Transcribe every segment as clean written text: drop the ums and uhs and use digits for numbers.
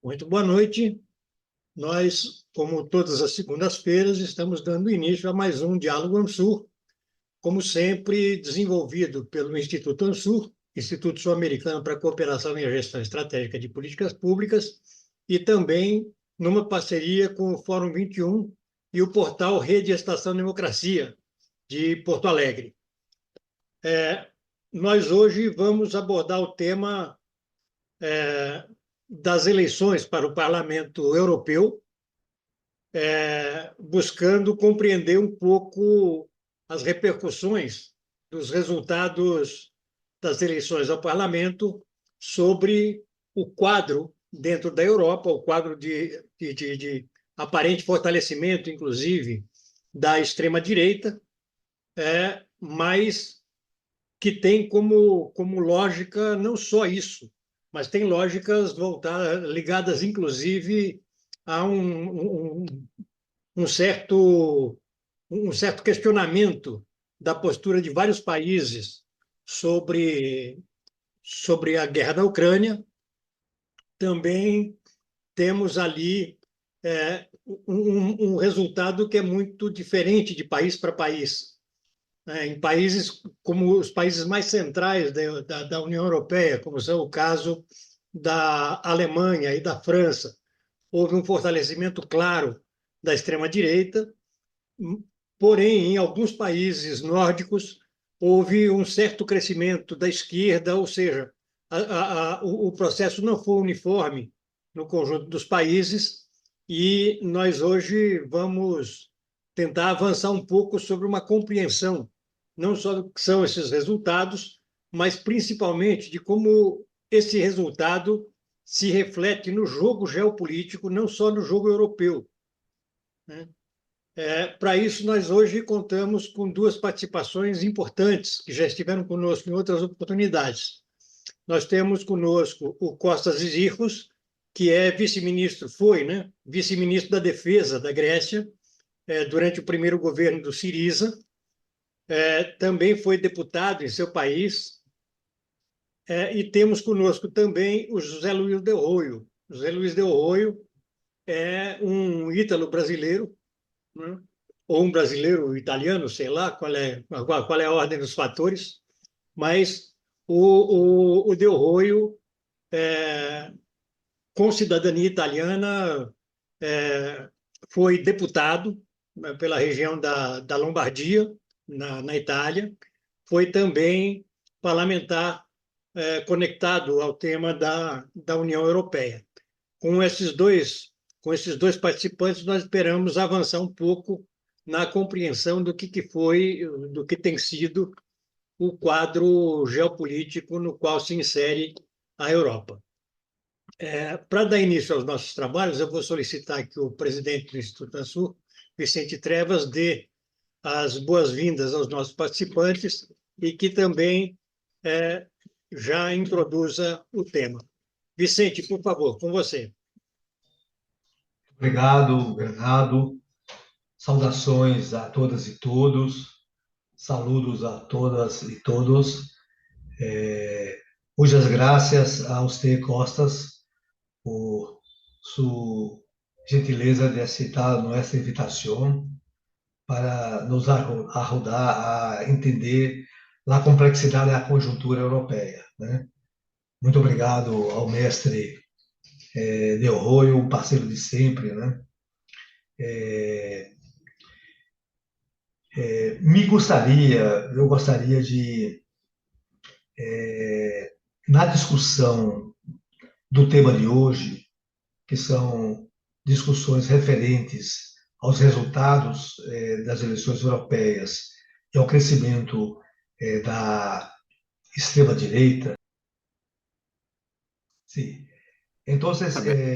Muito boa noite. Nós, como todas as segundas-feiras, estamos dando início a mais um Diálogo ANSUR, como sempre desenvolvido pelo Instituto ANSUR, Instituto Sul-Americano para a Cooperação e a Gestão Estratégica de Políticas Públicas, e também numa parceria com o Fórum 21 e o portal Rede Estação Democracia, de Porto Alegre. Nós hoje vamos abordar o tema das eleições para o Parlamento Europeu, buscando compreender um pouco as repercussões dos resultados das eleições ao parlamento sobre o quadro dentro da Europa, o quadro de aparente fortalecimento, inclusive, da extrema-direita, mas que tem como lógica não só isso, mas tem lógicas voltadas, ligadas, inclusive, a um certo questionamento da postura de vários países sobre a guerra da Ucrânia. Também temos ali um resultado que é muito diferente de país para país. Em países como os países mais centrais da União Europeia, como são o caso da Alemanha e da França, houve um fortalecimento claro da extrema-direita. Porém, em alguns países nórdicos, houve um certo crescimento da esquerda, ou seja, o processo não foi uniforme no conjunto dos países, e nós hoje vamos tentar avançar um pouco sobre uma compreensão, não só do que são esses resultados, mas principalmente de como esse resultado se reflete no jogo geopolítico, não só no jogo europeu, né? Para isso, nós hoje contamos com duas participações importantes, que já estiveram conosco em outras oportunidades. Nós temos conosco o Kostas Zizirkos, que é vice-ministro, foi, né, vice-ministro da Defesa da Grécia, durante o primeiro governo do Syriza. Também foi deputado em seu país. E temos conosco também o José Luiz de Arroio. José Luiz de Arroio é um ítalo-brasileiro, né? Ou um brasileiro italiano, sei lá qual é a ordem dos fatores, mas o Del Roio, com cidadania italiana, foi deputado, né, pela região da Lombardia, na Itália, foi também parlamentar conectado ao tema da União Europeia. Com esses dois participantes, nós esperamos avançar um pouco na compreensão do que tem sido o quadro geopolítico no qual se insere a Europa. Para dar início aos nossos trabalhos, eu vou solicitar que o presidente do Instituto ANSUR, Vicente Trevas, dê as boas-vindas aos nossos participantes e que também já introduza o tema. Vicente, por favor, com você. Obrigado, Bernardo. Saudações a todas e todos. Saludos a todas e todos. Muchas gracias a usted, Costas, por su gentileza de aceitar nossa invitação para nos ajudar a entender a complexidade da conjuntura europeia, né? Muito obrigado ao mestre Del Roio, um parceiro de sempre, né? Eu gostaria de, na discussão do tema de hoje, que são discussões referentes aos resultados das eleições europeias e ao crescimento da extrema-direita. Sim. Então,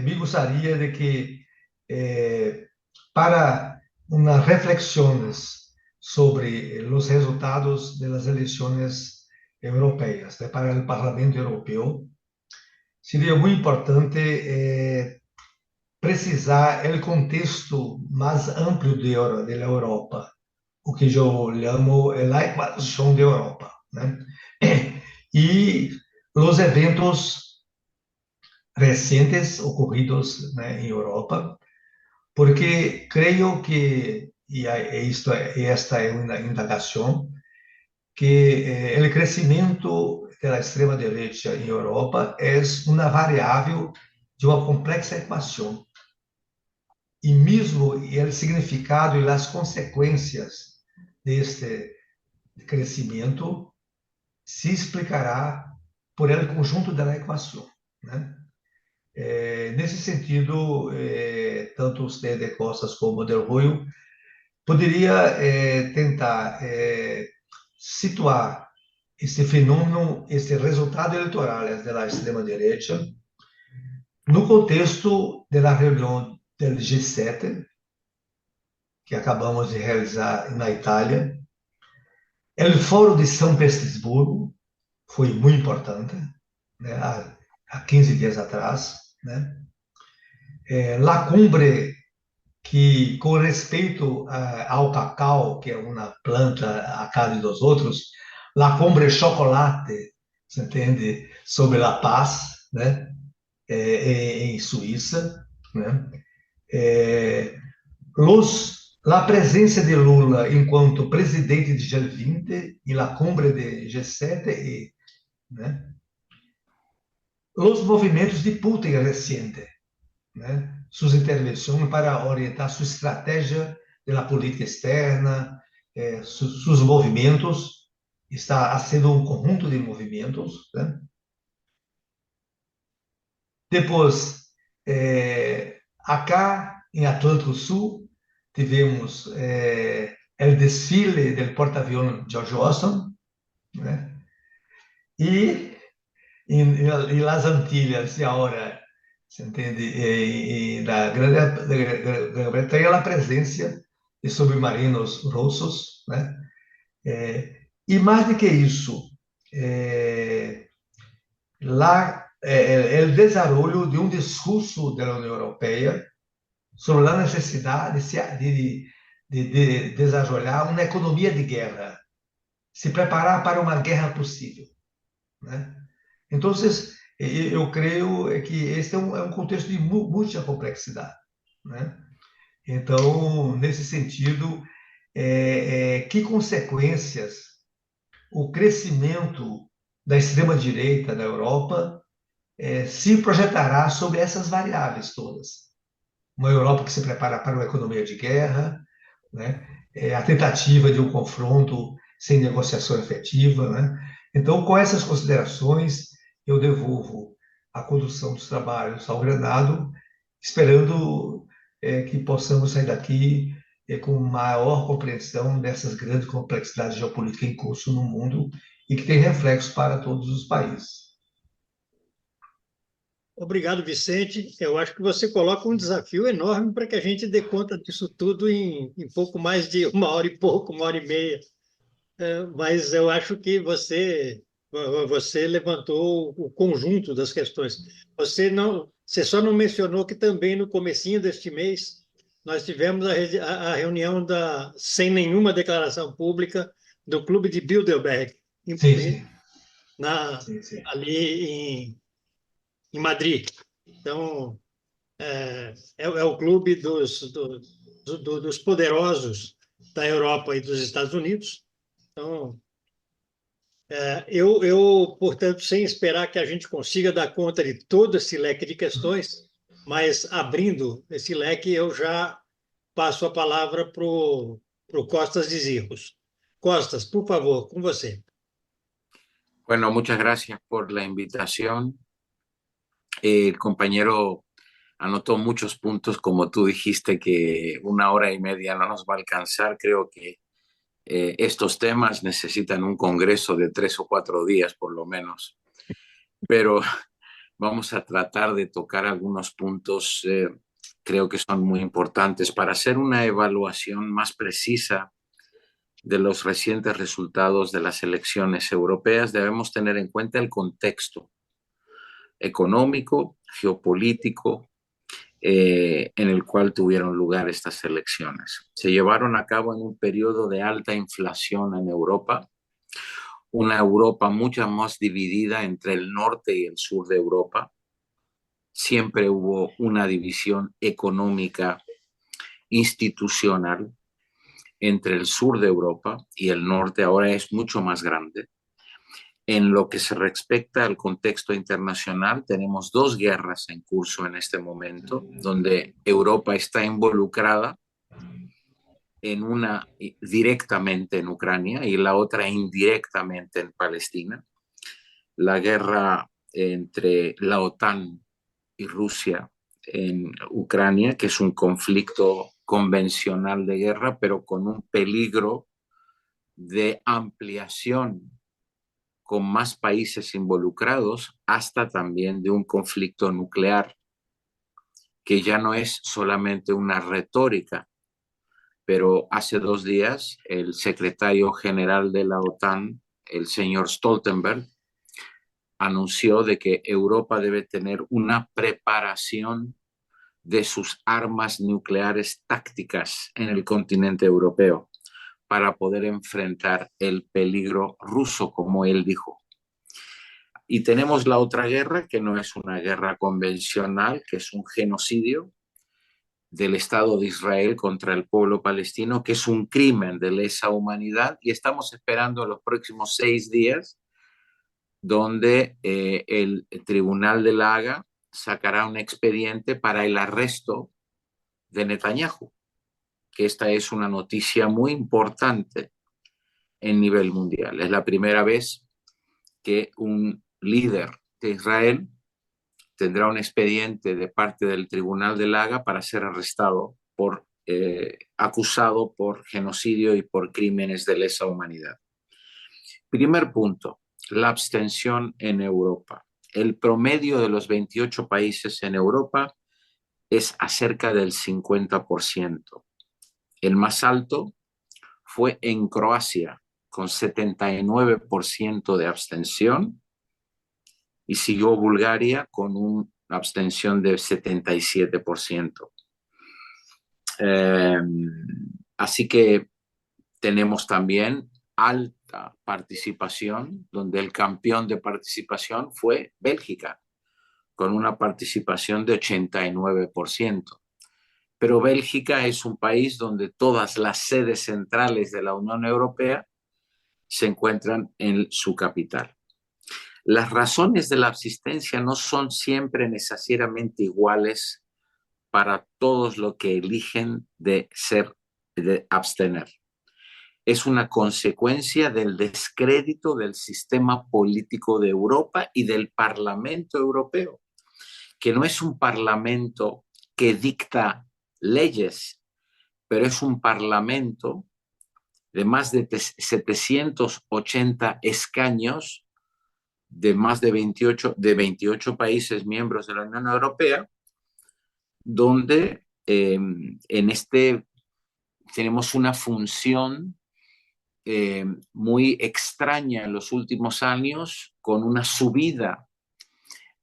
me gostaria de que, para umas reflexões sobre os resultados das eleições europeias, para o Parlamento Europeu, seria muito importante precisar o contexto mais amplo da Europa, o que eu chamo a equação da Europa, né? E os eventos recientes ocurridos, né, em Europa, porque creio que, esta é uma indagação, que o crescimento da extrema-direita em Europa é uma variável de uma complexa equação. E mesmo o significado e as consequências deste crescimento se explicará por el conjunto da equação, né? Nesse sentido, tanto você de Costas como Del Ruio poderia tentar situar esse fenômeno, esse resultado eleitoral da extrema-direita no contexto da reunião do G7, que acabamos de realizar na Itália. O Fórum de São Petersburgo foi muito importante, né, há 15 dias atrás, né? La Cumbre, que com respeito ao cacau, que é uma planta a cara dos outros, La Cumbre Chocolate, você entende, sobre a paz, né? Em Suíça, né? A presença de Lula enquanto presidente de G20 e a cumbre de G7, né? Os movimentos de Putin recente, né? Suas intervenções para orientar sua estratégia da política externa, seus movimentos, está sendo um conjunto de movimentos, né? Depois, acá em Atlântico Sul, tivemos o desfile do porta-aviões George Washington, né? E em Las Antilhas, e agora, você entende, na Grã-Bretanha, a presença de submarinos russos, né? E mais do que isso, lá, o desenvolvimento de um discurso da União Europeia sobre a necessidade de desenvolver uma economia de guerra, se preparar para uma guerra possível, né? Então, eu creio que esse é um contexto de muita complexidade, né? Então, nesse sentido, que consequências o crescimento da extrema-direita na Europa se projetará sobre essas variáveis todas? Uma Europa que se prepara para uma economia de guerra, né? A tentativa de um confronto sem negociação efetiva, né? Então, com essas considerações, eu devolvo a condução dos trabalhos ao Granado, esperando que possamos sair daqui com maior compreensão dessas grandes complexidades geopolíticas em curso no mundo e que tem reflexos para todos os países. Obrigado, Vicente. Eu acho que você coloca um desafio enorme para que a gente dê conta disso tudo em pouco mais de uma hora e pouco, uma hora e meia. Mas eu acho que você levantou o conjunto das questões. Você só não mencionou que também no comecinho deste mês nós tivemos a reunião sem nenhuma declaração pública do Clube de Bilderberg, Sim, sim, na, sim, sim. ali em Madrid. Então, é o clube dos poderosos da Europa e dos Estados Unidos. Então, portanto, sem esperar que a gente consiga dar conta de todo esse leque de questões, mas abrindo esse leque, eu já passo a palavra para o Costas de Zirros. Costas, por favor, com você. Bueno, muchas gracias por la invitación. El compañero anotó muchos puntos, como tú dijiste, que una hora y media no nos va a alcanzar. Creo que estos temas necesitan un congreso de 3 o 4 días, por lo menos. Pero vamos a tratar de tocar algunos puntos, creo que son muy importantes para hacer una evaluación más precisa de los recientes resultados de las elecciones europeas. Debemos tener en cuenta el contexto económico, geopolítico, en el cual tuvieron lugar estas elecciones. Se llevaron a cabo en un periodo de alta inflación en Europa, una Europa mucho más dividida entre el norte y el sur de Europa, siempre hubo una división económica institucional entre el sur de Europa y el norte. Ahora es mucho más grande. En lo que se respecta al contexto internacional, tenemos dos guerras en curso en este momento, donde Europa está involucrada, en una directamente en Ucrania y la otra indirectamente en Palestina. La guerra entre la OTAN y Rusia en Ucrania, que es un conflicto convencional de guerra, pero con un peligro de ampliación con más países involucrados, hasta también de un conflicto nuclear, que ya no es solamente una retórica, pero hace 2 días el secretario general de la OTAN, el señor Stoltenberg, anunció de que Europa debe tener una preparación de sus armas nucleares tácticas en el continente europeo para poder enfrentar el peligro ruso, como él dijo. Y tenemos la otra guerra, que no es una guerra convencional, que es un genocidio del Estado de Israel contra el pueblo palestino, que es un crimen de lesa humanidad, y estamos esperando los próximos 6 días, donde el Tribunal de la Haga sacará un expediente para el arresto de Netanyahu, que esta es una noticia muy importante en nivel mundial. Es la primera vez que un líder de Israel tendrá un expediente de parte del Tribunal de la Haga para ser arrestado por acusado por genocidio y por crímenes de lesa humanidad. Primer punto, la abstención en Europa. El promedio de los 28 países en Europa es acerca del 50%. El más alto fue en Croacia, con 79% de abstención, y siguió Bulgaria con una abstención del 77%. Así que tenemos también alta participación, donde el campeón de participación fue Bélgica, con una participación de 89%. Pero Bélgica es un país donde todas las sedes centrales de la Unión Europea se encuentran en su capital. Las razones de la asistencia no son siempre necesariamente iguales para todos los que eligen de abstener. Es una consecuencia del descrédito del sistema político de Europa y del Parlamento Europeo, que no es un parlamento que dicta leyes, pero es un parlamento de más de 780 escaños de más de 28 países miembros de la Unión Europea, donde en este tenemos una función muy extraña en los últimos años, con una subida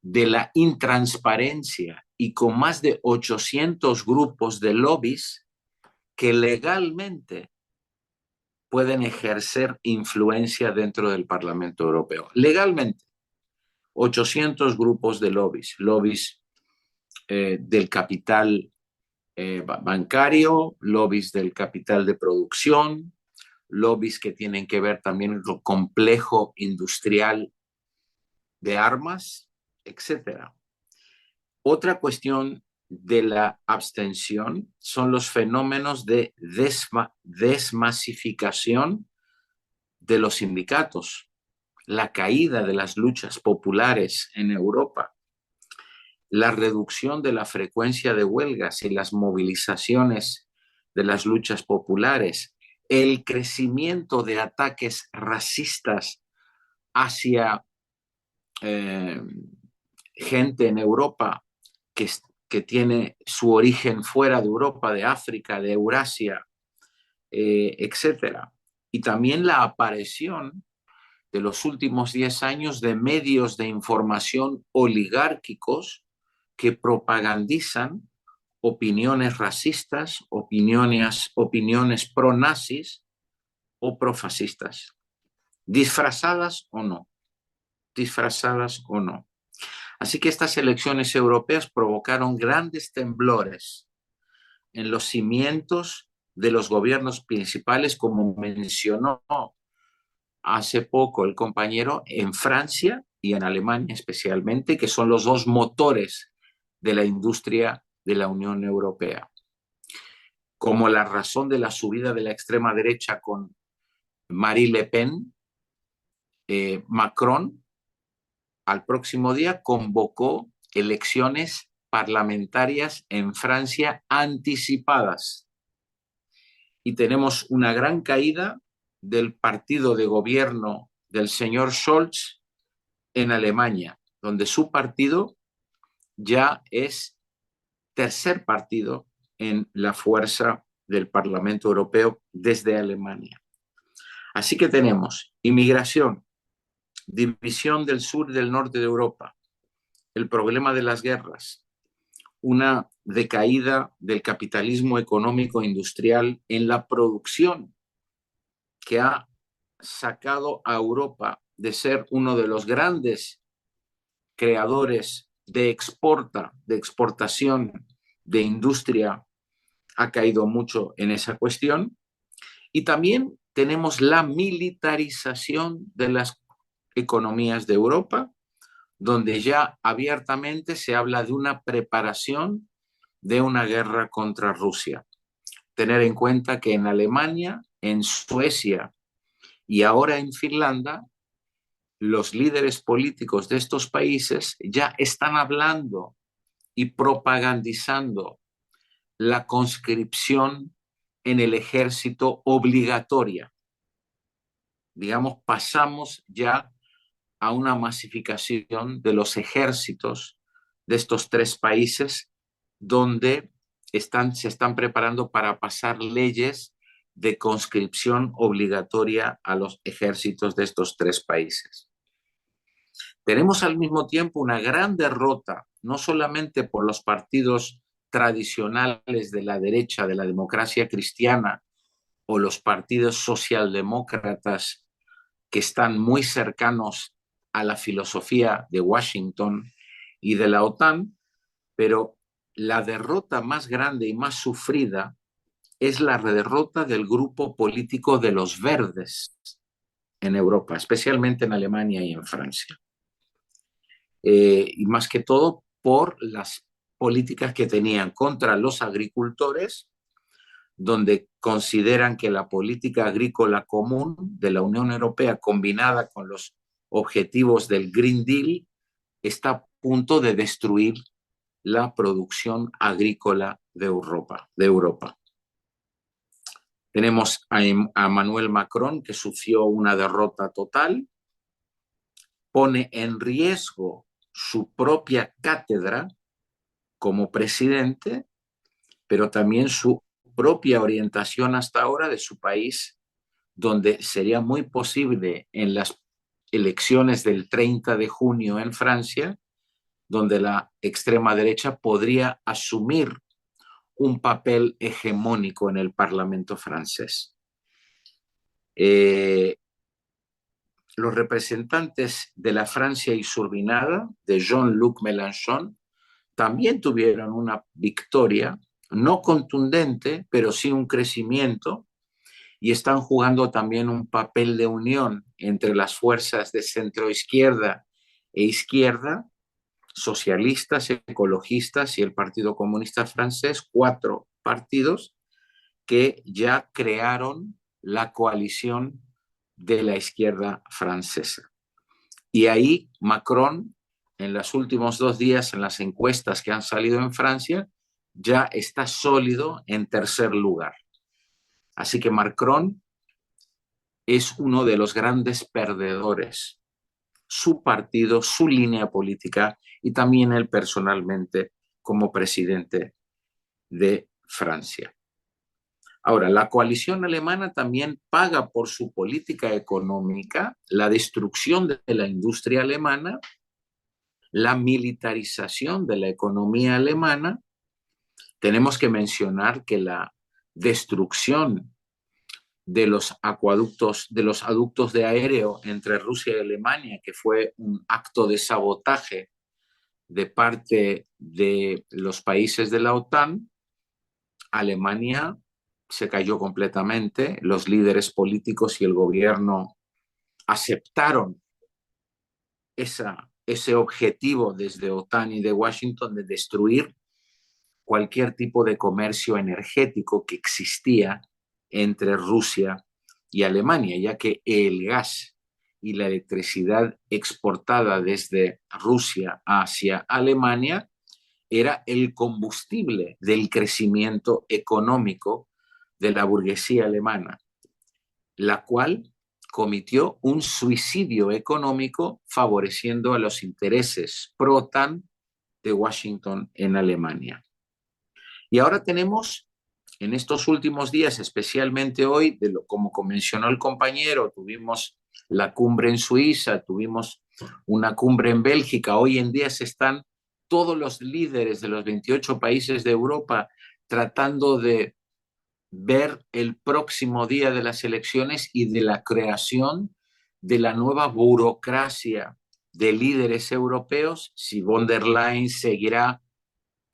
de la intransparencia y con más de 800 grupos de lobbies que legalmente pueden ejercer influencia dentro del Parlamento Europeo. Legalmente, 800 grupos de lobbies del capital bancario, lobbies del capital de producción, lobbies que tienen que ver también con el complejo industrial de armas, etc. Otra cuestión de la abstención son los fenómenos de desmasificación de los sindicatos, la caída de las luchas populares en Europa, la reducción de la frecuencia de huelgas y las movilizaciones de las luchas populares, el crecimiento de ataques racistas hacia gente en Europa que tiene su origen fuera de Europa, de África, de Eurasia, etc. Y también la aparición de los últimos 10 años de medios de información oligárquicos que propagandizan opiniones racistas, opiniones pro-nazis o pro-fascistas, disfrazadas o no. Así que estas elecciones europeas provocaron grandes temblores en los cimientos de los gobiernos principales, como mencionó hace poco el compañero, en Francia y en Alemania especialmente, que son los dos motores de la industria de la Unión Europea. Como la razón de la subida de la extrema derecha con Marine Le Pen, Macron al próximo día convocó elecciones parlamentarias en Francia anticipadas. Y tenemos una gran caída del partido de gobierno del señor Scholz en Alemania, donde su partido ya es tercer partido en la fuerza del Parlamento Europeo desde Alemania. Así que tenemos inmigración, división del sur y del norte de Europa, el problema de las guerras, una decaída del capitalismo económico industrial en la producción que ha sacado a Europa de ser uno de los grandes creadores de exportación, de industria, ha caído mucho en esa cuestión. Y también tenemos la militarización de las economías de Europa, donde ya abiertamente se habla de una preparación de una guerra contra Rusia. Tener en cuenta que en Alemania, en Suecia y ahora en Finlandia, los líderes políticos de estos países ya están hablando y propagandizando la conscripción en el ejército obligatoria. Digamos, pasamos ya a una masificación de los ejércitos de estos tres países donde se están preparando para pasar leyes de conscripción obligatoria a los ejércitos de estos tres países. Tenemos al mismo tiempo una gran derrota, no solamente por los partidos tradicionales de la derecha, de la democracia cristiana, o los partidos socialdemócratas que están muy cercanos a la filosofía de Washington y de la OTAN, pero la derrota más grande y más sufrida es la derrota del grupo político de los verdes en Europa, especialmente en Alemania y en Francia. Y más que todo por las políticas que tenían contra los agricultores, donde consideran que la política agrícola común de la Unión Europea, combinada con los objetivos del Green Deal, está a punto de destruir la producción agrícola de Europa. Tenemos a Manuel Macron, que sufrió una derrota total, pone en riesgo su propia cátedra como presidente, pero también su propia orientación hasta ahora de su país, donde sería muy posible en las elecciones del 30 de junio en Francia, donde la extrema derecha podría asumir un papel hegemónico en el Parlamento francés. Los representantes de la Francia insurbinada, de Jean-Luc Mélenchon, también tuvieron una victoria, no contundente, pero sí un crecimiento, y están jugando también un papel de unión entre las fuerzas de centro-izquierda e izquierda, socialistas, ecologistas y el Partido Comunista Francés, 4 partidos que ya crearon la coalición de la izquierda francesa. Y ahí Macron, en los últimos 2 días, en las encuestas que han salido en Francia, ya está sólido en tercer lugar. Así que Macron es uno de los grandes perdedores. Su partido, su línea política y también él personalmente como presidente de Francia. Ahora, la coalición alemana también paga por su política económica la destrucción de la industria alemana, la militarización de la economía alemana. Tenemos que mencionar que la destrucción de los aductos de aéreo entre Rusia y Alemania, que fue un acto de sabotaje de parte de los países de la OTAN, Alemania se cayó completamente, los líderes políticos y el gobierno aceptaron ese objetivo desde OTAN y de Washington de destruir cualquier tipo de comercio energético que existía entre Rusia y Alemania, ya que el gas y la electricidad exportada desde Rusia hacia Alemania era el combustible del crecimiento económico de la burguesía alemana, la cual cometió un suicidio económico favoreciendo a los intereses pro-OTAN de Washington en Alemania. Y ahora tenemos, en estos últimos días, especialmente hoy, como mencionó el compañero, tuvimos la cumbre en Suiza, tuvimos una cumbre en Bélgica, hoy en día se están todos los líderes de los 28 países de Europa tratando de ver el próximo día de las elecciones y de la creación de la nueva burocracia de líderes europeos, si von der Leyen seguirá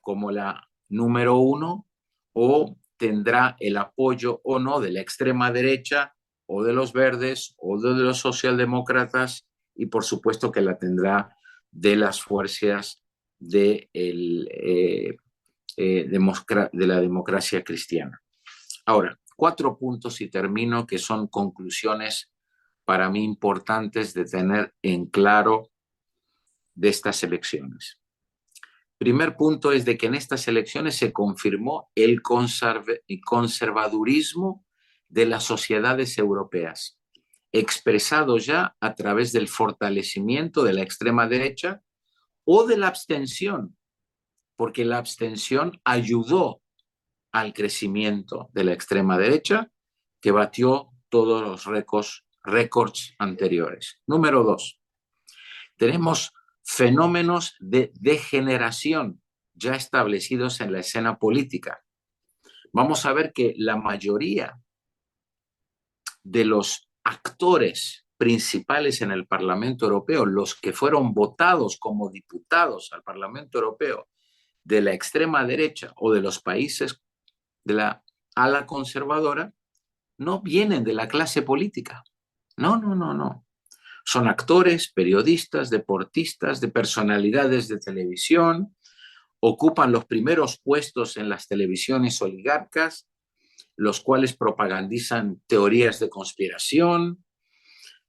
como la número uno o tendrá el apoyo o no de la extrema derecha o de los verdes o de los socialdemócratas y por supuesto que la tendrá de las fuerzas de la democracia cristiana. Ahora, 4 puntos y termino que son conclusiones para mí importantes de tener en claro de estas elecciones. Primer punto es de que en estas elecciones se confirmó el conservadurismo de las sociedades europeas, expresado ya a través del fortalecimiento de la extrema derecha o de la abstención, porque la abstención ayudó al crecimiento de la extrema derecha, que batió todos los récords anteriores. Número 2, tenemos fenómenos de degeneración ya establecidos en la escena política. Vamos a ver que la mayoría de los actores principales en el Parlamento Europeo, los que fueron votados como diputados al Parlamento Europeo de la extrema derecha o de los países de la ala conservadora, no vienen de la clase política. No. Son actores, periodistas, deportistas, de personalidades de televisión, ocupan los primeros puestos en las televisiones oligarcas, los cuales propagandizan teorías de conspiración,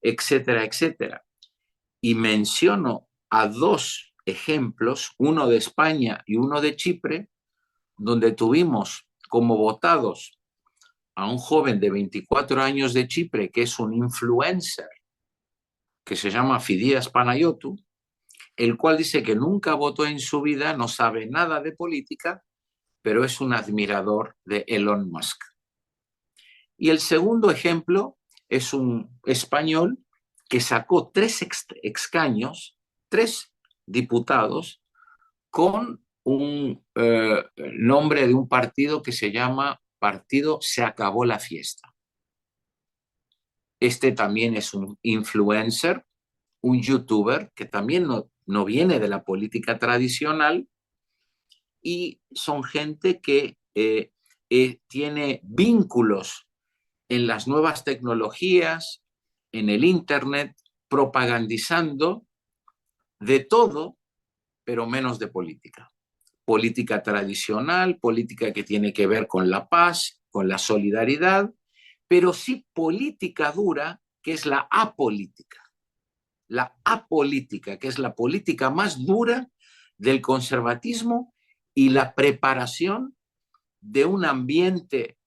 etcétera, etcétera. Y menciono a 2 ejemplos, uno de España y uno de Chipre, donde tuvimos como votados a un joven de 24 años de Chipre, que es un influencer, que se llama Fidias Panayotou, el cual dice que nunca votó en su vida, no sabe nada de política, pero es un admirador de Elon Musk. Y el segundo ejemplo es un español que sacó 3 escaños, 3 diputados, con un nombre de un partido que se llama Partido Se Acabó la Fiesta. Este también es un influencer, un youtuber que también no viene de la política tradicional y son gente que tiene vínculos en las nuevas tecnologías, en el Internet, propagandizando de todo, pero menos de política. Política tradicional, política que tiene que ver con la paz, con la solidaridad, pero sí política dura, que es la apolítica. La apolítica, que es la política más dura del conservatismo y la preparación de un ambiente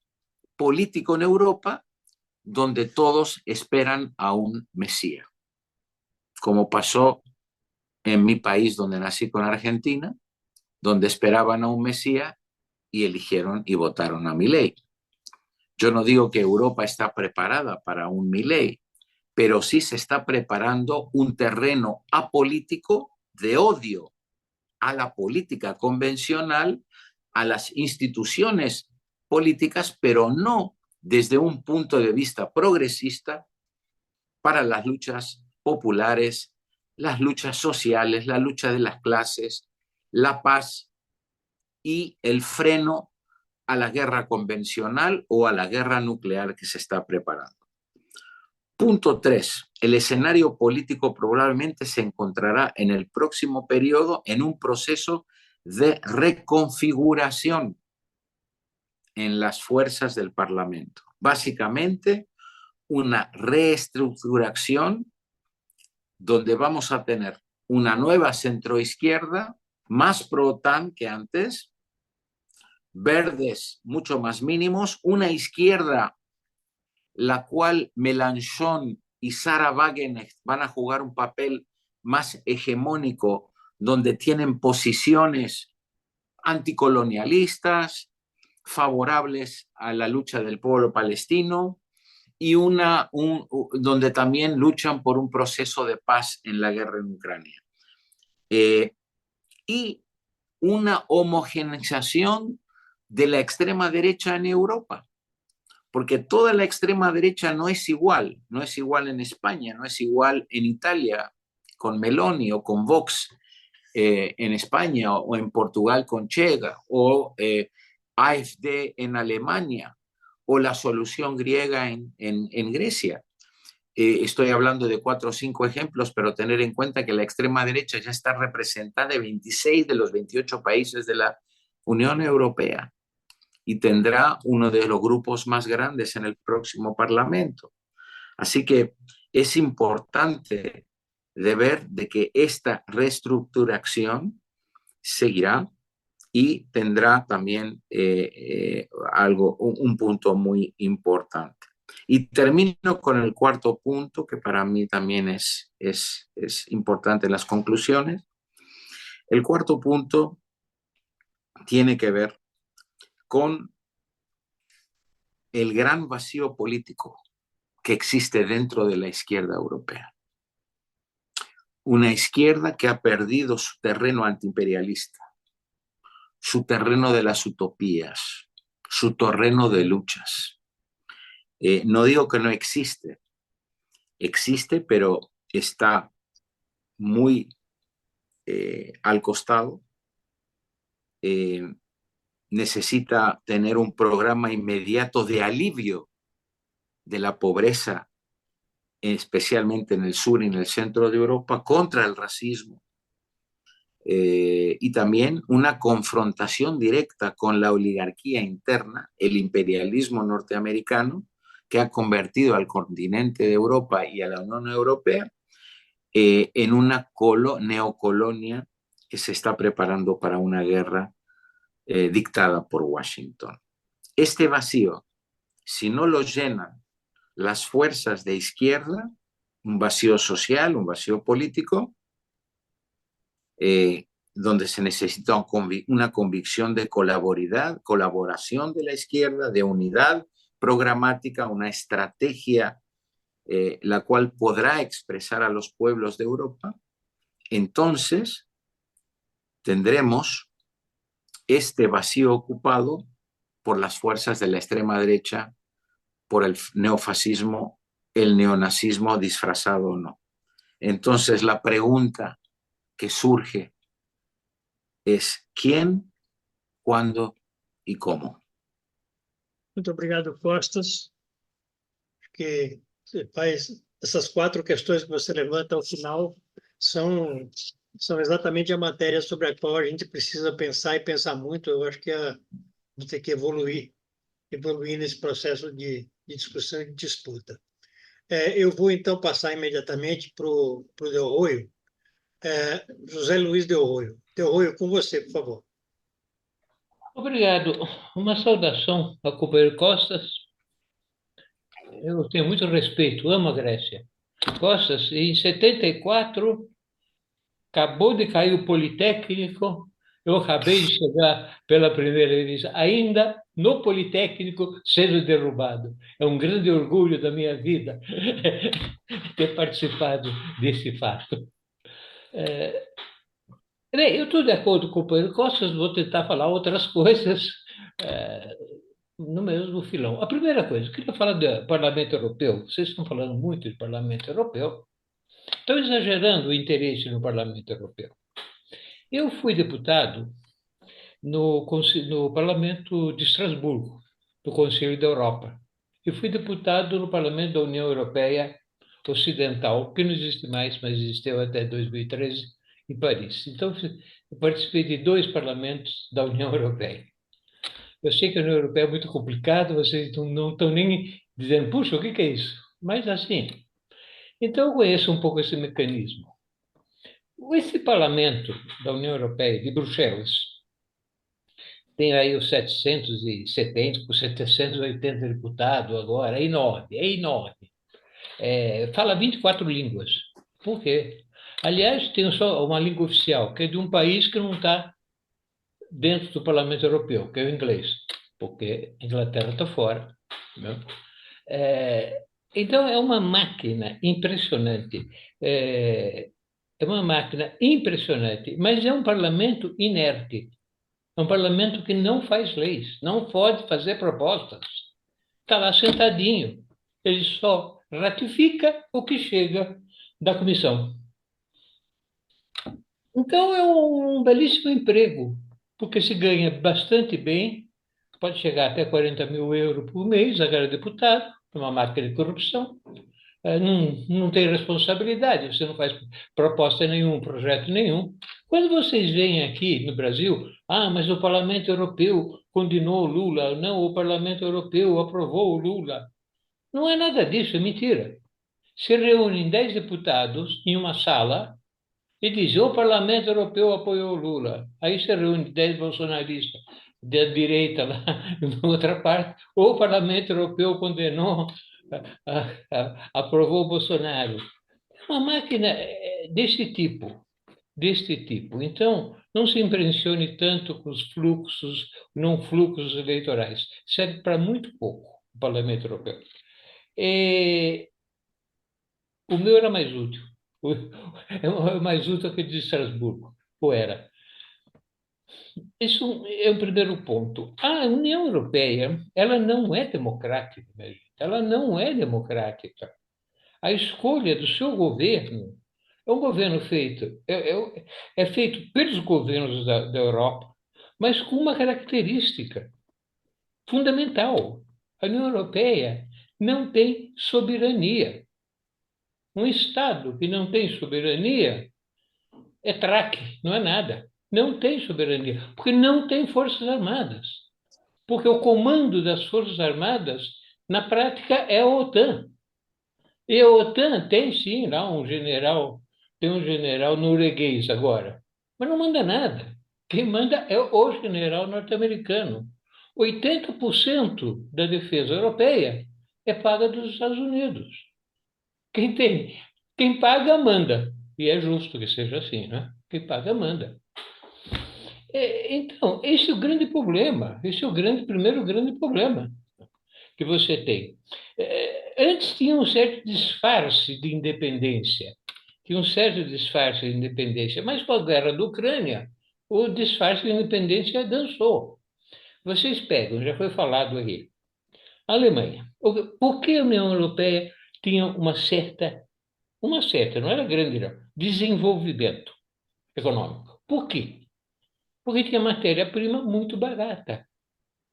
político en Europa donde todos esperan a un Mesías, como pasó en mi país donde nací con Argentina, donde esperaban a un Mesías y eligieron y votaron a Milei. Yo no digo que Europa está preparada para un Milei, pero sí se está preparando un terreno apolítico de odio a la política convencional, a las instituciones políticas, pero no desde un punto de vista progresista para las luchas populares, las luchas sociales, la lucha de las clases, la paz y el freno a la guerra convencional o a la guerra nuclear que se está preparando. Punto 3. El escenario político probablemente se encontrará en el próximo periodo en un proceso de reconfiguración en las fuerzas del Parlamento. Básicamente, una reestructuración donde vamos a tener una nueva centroizquierda más pro-OTAN que antes, verdes mucho más mínimos, una izquierda la cual Mélenchon y Sarah Wagenknecht van a jugar un papel más hegemónico, donde tienen posiciones anticolonialistas, favorables a la lucha del pueblo palestino, y donde también luchan por un proceso de paz en la guerra en Ucrania. Y una homogeneización de la extrema derecha en Europa, porque toda la extrema derecha no es igual en España, no es igual en Italia con Meloni o con Vox en España o en Portugal con Chega o AfD en Alemania o la solución griega en Grecia. Estoy hablando de 4 o 5 ejemplos, pero tener en cuenta que la extrema derecha ya está representada en 26 de los 28 países de la Unión Europea y tendrá uno de los grupos más grandes en el próximo Parlamento. Así que es importante de ver de que esta reestructuración seguirá y tendrá también un punto muy importante. Y termino con el cuarto punto, que para mí también es importante en las conclusiones. El cuarto punto tiene que ver con el gran vacío político que existe dentro de la izquierda europea. Una izquierda que ha perdido su terreno antiimperialista, su terreno de las utopías, su terreno de luchas. No digo que no existe, pero está muy al costado. Necesita tener un programa inmediato de alivio de la pobreza, especialmente en el sur y en el centro de Europa, contra el racismo. Y también una confrontación directa con la oligarquía interna, el imperialismo norteamericano, que ha convertido al continente de Europa y a la Unión Europea en una neocolonia que se está preparando para una guerra dictada por Washington. Este vacío, si no lo llenan las fuerzas de izquierda, un vacío social, un vacío político, donde se necesita una convicción de colaboración de la izquierda, de unidad programática, una estrategia la cual podrá expresar a los pueblos de Europa. Entonces tendremos este vacío ocupado por las fuerzas de la extrema derecha, por el neofascismo, el neonazismo disfrazado o no. Entonces la pregunta que surge es quién, cuándo y cómo. Muito obrigado, Costas, que faz essas 4 questões que você levanta ao final são exatamente a matéria sobre a qual a gente precisa pensar e pensar muito. Eu acho que vamos ter que evoluir nesse processo de discussão e de disputa. Eu vou, então, passar imediatamente para o Del Roio. José Luiz Del Roio. Del Roio, com você, por favor. Obrigado. Uma saudação a Cooper Costas. Eu tenho muito respeito, amo a Grécia. Costas, em 74, acabou de cair o Politécnico, eu acabei de chegar pela primeira vez, ainda no Politécnico sendo derrubado. É um grande orgulho da minha vida ter participado desse fato. Eu estou de acordo com o Pedro Costas, vou tentar falar outras coisas no mesmo filão. A primeira coisa, eu queria falar do Parlamento Europeu. Vocês estão falando muito de Parlamento Europeu, estão exagerando o interesse no Parlamento Europeu. Eu fui deputado no Parlamento de Estrasburgo, do Conselho da Europa. E fui deputado no Parlamento da União Europeia Ocidental, que não existe mais, mas existiu até 2013, em Paris. Então, eu participei de 2 parlamentos da União Europeia. Eu sei que a União Europeia é muito complicado, vocês não estão nem dizendo, puxa, o que é isso? Mas assim, então eu conheço um pouco esse mecanismo. Esse parlamento da União Europeia, de Bruxelas, tem aí os 770, com 780 deputados agora, é enorme, é enorme. Fala 24 línguas. Por quê? Aliás, tem só uma língua oficial, que é de um país que não está dentro do Parlamento Europeu, que é o inglês, porque a Inglaterra está fora. Né? Então, é uma máquina impressionante. É uma máquina impressionante, mas é um parlamento inerte. É um parlamento que não faz leis, não pode fazer propostas. Está lá sentadinho. Ele só ratifica o que chega da comissão. Então, é um belíssimo emprego, porque se ganha bastante bem, pode chegar até 40 mil euros por mês, agora deputado, é uma máquina de corrupção. Não tem responsabilidade, você não faz proposta nenhuma, projeto nenhum. Quando vocês vêm aqui no Brasil, mas o Parlamento Europeu condenou o Lula, não, o Parlamento Europeu aprovou o Lula. Não é nada disso, é mentira. Se reúnem 10 deputados em uma sala e dizem, o Parlamento Europeu apoiou o Lula. Aí se reúne 10 bolsonaristas da direita lá, na outra parte, o Parlamento Europeu condenou, aprovou o Bolsonaro. É uma máquina deste tipo. Então, não se impressione tanto com os fluxos, não fluxos eleitorais. Serve para muito pouco o Parlamento Europeu. O meu era mais útil. É mais útil que o de Estrasburgo. Ou era. Isso é o primeiro ponto. A União Europeia, ela não é democrática, minha gente. Ela não é democrática. A escolha do seu governo é um governo é feito pelos governos da Europa, mas com uma característica fundamental. A União Europeia não tem soberania. Um Estado que não tem soberania é traque, não é nada. Não tem soberania, porque não tem forças armadas. Porque o comando das forças armadas, na prática, é a OTAN. E a OTAN tem, sim, lá tem um general norueguês agora, mas não manda nada. Quem manda é o general norte-americano. 80% da defesa europeia é paga dos Estados Unidos. Quem paga, manda. E é justo que seja assim, né? Quem paga, manda. Então, esse é o grande problema. Esse é o primeiro grande problema que você tem. Antes tinha um certo disfarce de independência. Mas com a guerra da Ucrânia, o disfarce de independência dançou. Vocês pegam, já foi falado aí, a Alemanha. Por que a União Europeia tinha uma certa, não era grande, não, desenvolvimento econômico? Por quê? Porque tinha matéria-prima muito barata,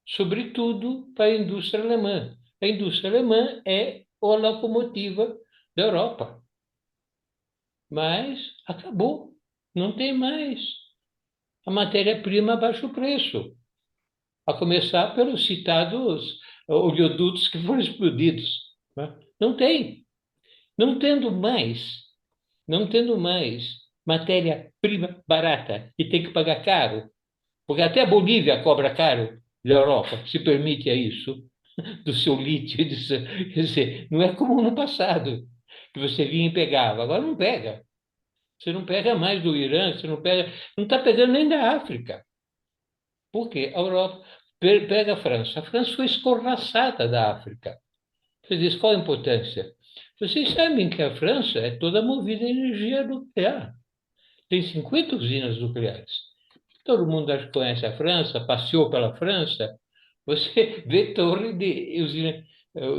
sobretudo para a indústria alemã. A indústria alemã é a locomotiva da Europa. Mas acabou, não tem mais. A matéria-prima a baixo preço, a começar pelos citados oleodutos que foram explodidos. Né? Não tem. Não tendo mais matéria-prima barata e tem que pagar caro, porque até a Bolívia cobra caro da Europa, se permite isso, do seu lítio. Quer dizer, não é como no passado, que você vinha e pegava. Agora não pega. Você não pega mais do Irã, não está pegando nem da África. Por quê? A Europa pega a França. A França foi escorraçada da África. Você diz, qual a importância? Vocês sabem que a França é toda movida a energia nuclear. Tem 50 usinas nucleares. Todo mundo acho que conhece a França, passeou pela França. Você vê torre de usina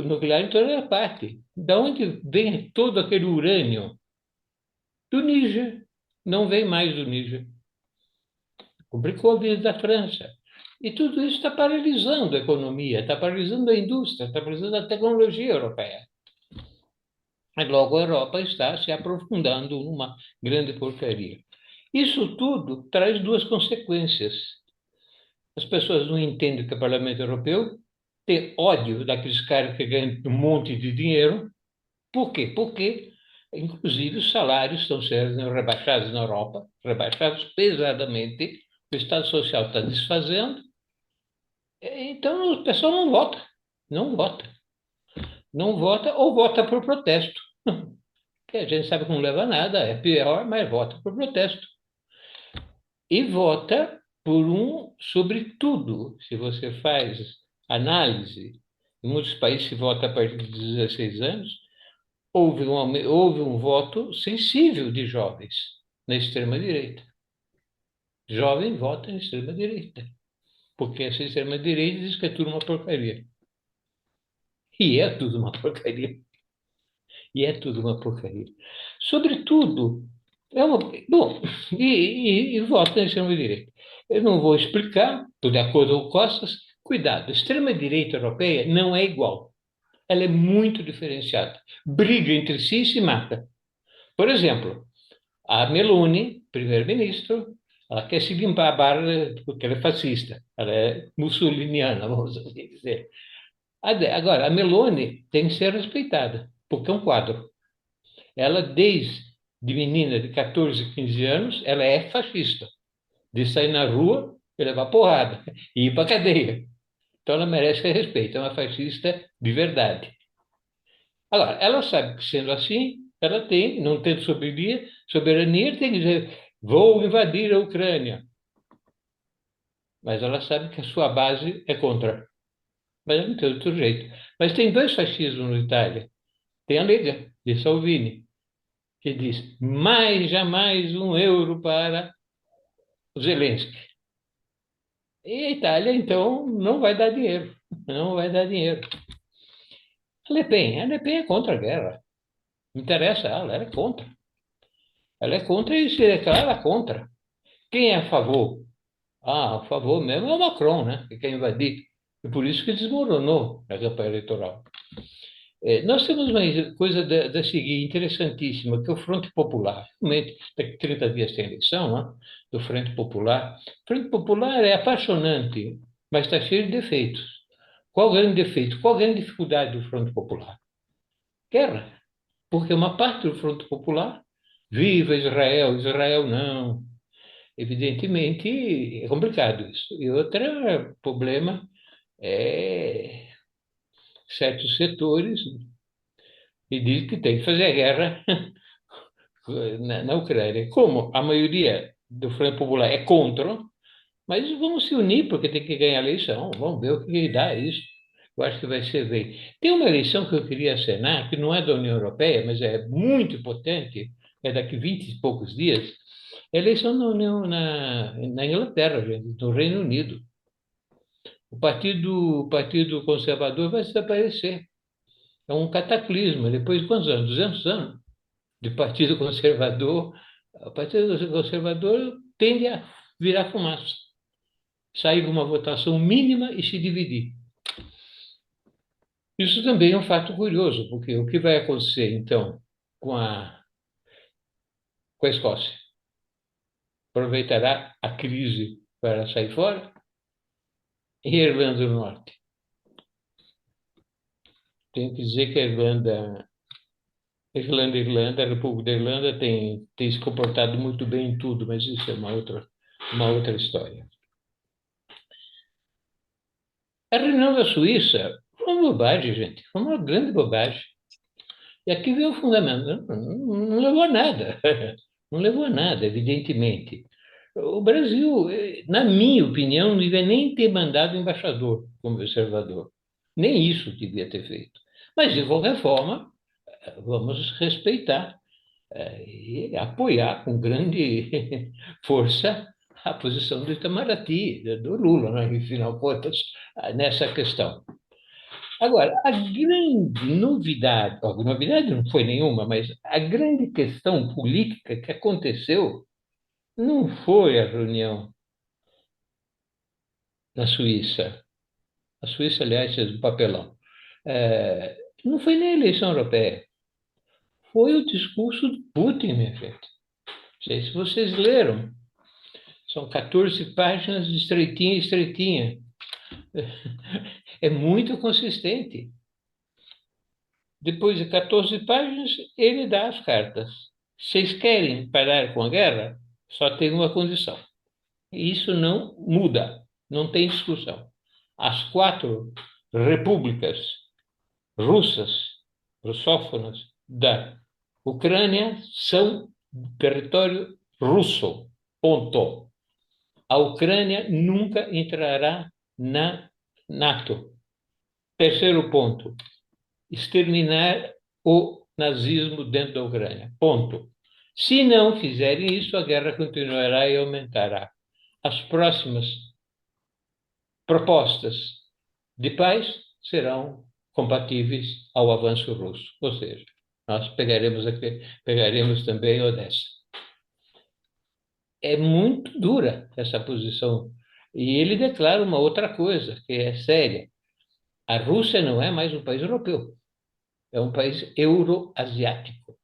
nuclear em toda a parte. Da onde vem todo aquele urânio? Do Níger. Não vem mais do Níger. complicou a vida da França. E tudo isso está paralisando a economia, está paralisando a indústria, está paralisando a tecnologia europeia. E logo a Europa está se aprofundando numa grande porcaria. Isso tudo traz duas consequências. As pessoas não entendem que o Parlamento Europeu tem ódio daqueles caras que ganham um monte de dinheiro. Por quê? Porque, inclusive, os salários estão sendo rebaixados na Europa, rebaixados pesadamente, o Estado Social está desfazendo, então o pessoal não vota, não vota, não vota ou vota por protesto, que a gente sabe que não leva a nada, é pior, mas vota por protesto. E vota por sobretudo, se você faz análise, em muitos países se vota a partir de 16 anos, houve um voto sensível de jovens na extrema-direita. Jovem vota na extrema-direita, porque essa extrema-direita diz que é tudo uma porcaria. E é tudo uma porcaria. E é tudo uma porcaria. Sobretudo, bom, e vota na extrema-direita. Eu não vou explicar, de acordo com o Costas, cuidado, a extrema-direita europeia não é igual. Ela é muito diferenciada. Briga entre si e se mata. Por exemplo, a Meloni, primeiro-ministro, ela quer se limpar a barra porque ela é fascista, ela é mussoliniana, vamos assim dizer. Agora, a Meloni tem que ser respeitada, porque é um quadro. Ela, desde menina de 14, 15 anos, ela é fascista, de sair na rua e levar porrada, e ir para a cadeia. Então ela merece respeito, é uma fascista de verdade. Agora, ela sabe que, sendo assim, ela tem, não tendo soberania, tem que dizer, vou invadir a Ucrânia. Mas ela sabe que a sua base é contra. Mas não tem outro jeito. Mas tem dois fascismos na Itália. Tem a Lega, de Salvini, que diz, mais jamais um euro para o Zelensky. E a Itália, então, não vai dar dinheiro. Não vai dar dinheiro. A Le Pen é contra a guerra. Não interessa ela é contra. Ela é contra e se declara contra. Quem é a favor? A favor mesmo é o Macron, né? Que quer invadir. E por isso que desmoronou a campanha eleitoral. Nós temos uma coisa da seguinte, interessantíssima, que é o Frente Popular. Realmente, daqui a 30 dias tem eleição, né? Do Frente Popular. O Frente Popular é apaixonante, mas está cheio de defeitos. Qual o grande defeito? Qual a grande dificuldade do Frente Popular? Guerra. Porque uma parte do Frente Popular, viva Israel, Israel não. Evidentemente, é complicado isso. E outro problema é certos setores e diz que tem que fazer a guerra na Ucrânia. Como a maioria do Frente Popular é contra, mas vamos se unir porque tem que ganhar a eleição. Vamos ver o que dá isso. Eu acho que vai ser bem. Tem uma eleição que eu queria acenar, que não é da União Europeia, mas é muito importante, é daqui 20 e poucos dias, é a eleição na Inglaterra, gente, no Reino Unido. O Partido Conservador vai desaparecer. É um cataclisma. Depois de quantos anos? 200 anos de Partido Conservador. O Partido Conservador tende a virar fumaça. Sair de uma votação mínima e se dividir. Isso também é um fato curioso, porque o que vai acontecer, então, com a Escócia? Aproveitará a crise para sair fora? E a Irlanda do Norte? Tenho que dizer que a Irlanda, a República da Irlanda tem se comportado muito bem em tudo, mas isso é uma outra história. A reunião da Suíça foi uma bobagem, gente, foi uma grande bobagem. E aqui veio o fundamento, não levou a nada, não levou a nada, evidentemente. O Brasil, na minha opinião, não devia nem ter mandado embaixador como observador. Nem isso devia ter feito. Mas, de qualquer forma, vamos respeitar e apoiar com grande força a posição do Itamaraty, do Lula, né, em final de contas, nessa questão. Agora, a novidade não foi nenhuma, mas a grande questão política que aconteceu não foi a reunião na Suíça. A Suíça, aliás, fez um papelão. Não foi nem a eleição europeia, foi o discurso do Putin, minha gente. Não sei se vocês leram. São 14 páginas de estreitinha, estreitinha. É muito consistente. Depois de 14 páginas, ele dá as cartas. Vocês querem parar com a guerra? Só tem uma condição. E isso não muda, não tem discussão. As 4 repúblicas russas, russófonas, da Ucrânia são território russo. Ponto. A Ucrânia nunca entrará na NATO. Terceiro ponto, exterminar o nazismo dentro da Ucrânia. Ponto. Se não fizerem isso, a guerra continuará e aumentará. As próximas propostas de paz serão compatíveis ao avanço russo. Ou seja, nós pegaremos também Odessa. É muito dura essa posição. E ele declara uma outra coisa, que é séria. A Rússia não é mais um país europeu, é um país euroasiático.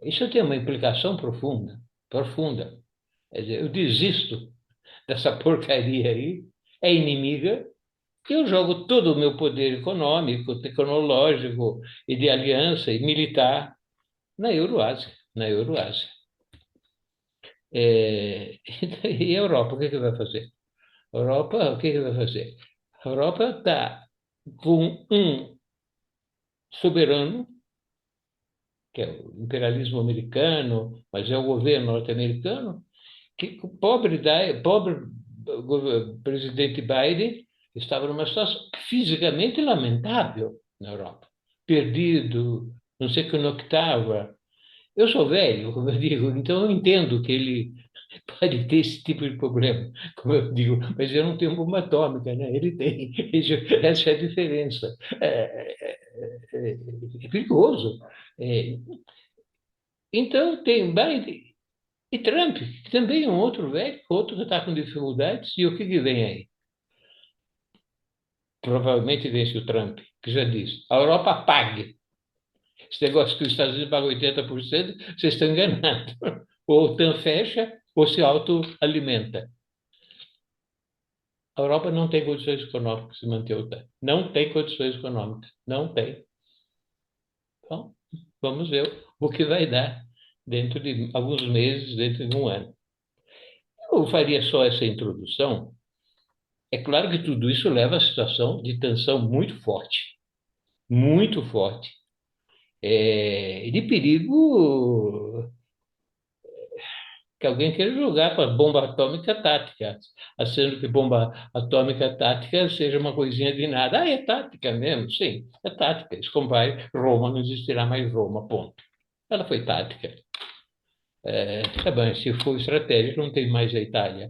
Isso tem uma implicação profunda, profunda. Quer dizer, eu desisto dessa porcaria aí, é inimiga, e eu jogo todo o meu poder econômico, tecnológico e de aliança e militar na Euroásia, na Euroásia. E a Europa, o que vai fazer? A Europa, o que vai fazer? A Europa está com um soberano, que é o imperialismo americano, mas é o governo norte-americano, que o pobre presidente Biden estava numa situação fisicamente lamentável na Europa. Perdido, não sei que no octava. Eu sou velho, como eu digo, então eu entendo que ele pode ter esse tipo de problema, como eu digo, mas eu não tenho bomba atômica, né? Ele tem. Essa é a diferença. É perigoso. É, então, tem Biden e Trump, que também é um outro velho, outro que está com dificuldades, e o que vem aí? Provavelmente vence o Trump, que já disse, a Europa pague. Esse negócio que os Estados Unidos pagam 80%, vocês estão enganados. Ou a OTAN fecha, ou se autoalimenta. A Europa não tem condições econômicas de manter a OTAN. Não tem condições econômicas. Não tem. Então, vamos ver o que vai dar dentro de alguns meses, dentro de um ano. Eu faria só essa introdução. É claro que tudo isso leva a situação de tensão muito forte, e de perigo que alguém queira jogar com a bomba atômica tática, achando que bomba atômica tática seja uma coisinha de nada. Ah, é tática mesmo? Sim, é tática. Isso compare, Roma não existirá mais Roma, ponto. Ela foi tática. Tá bem, se for estratégia, não tem mais a Itália.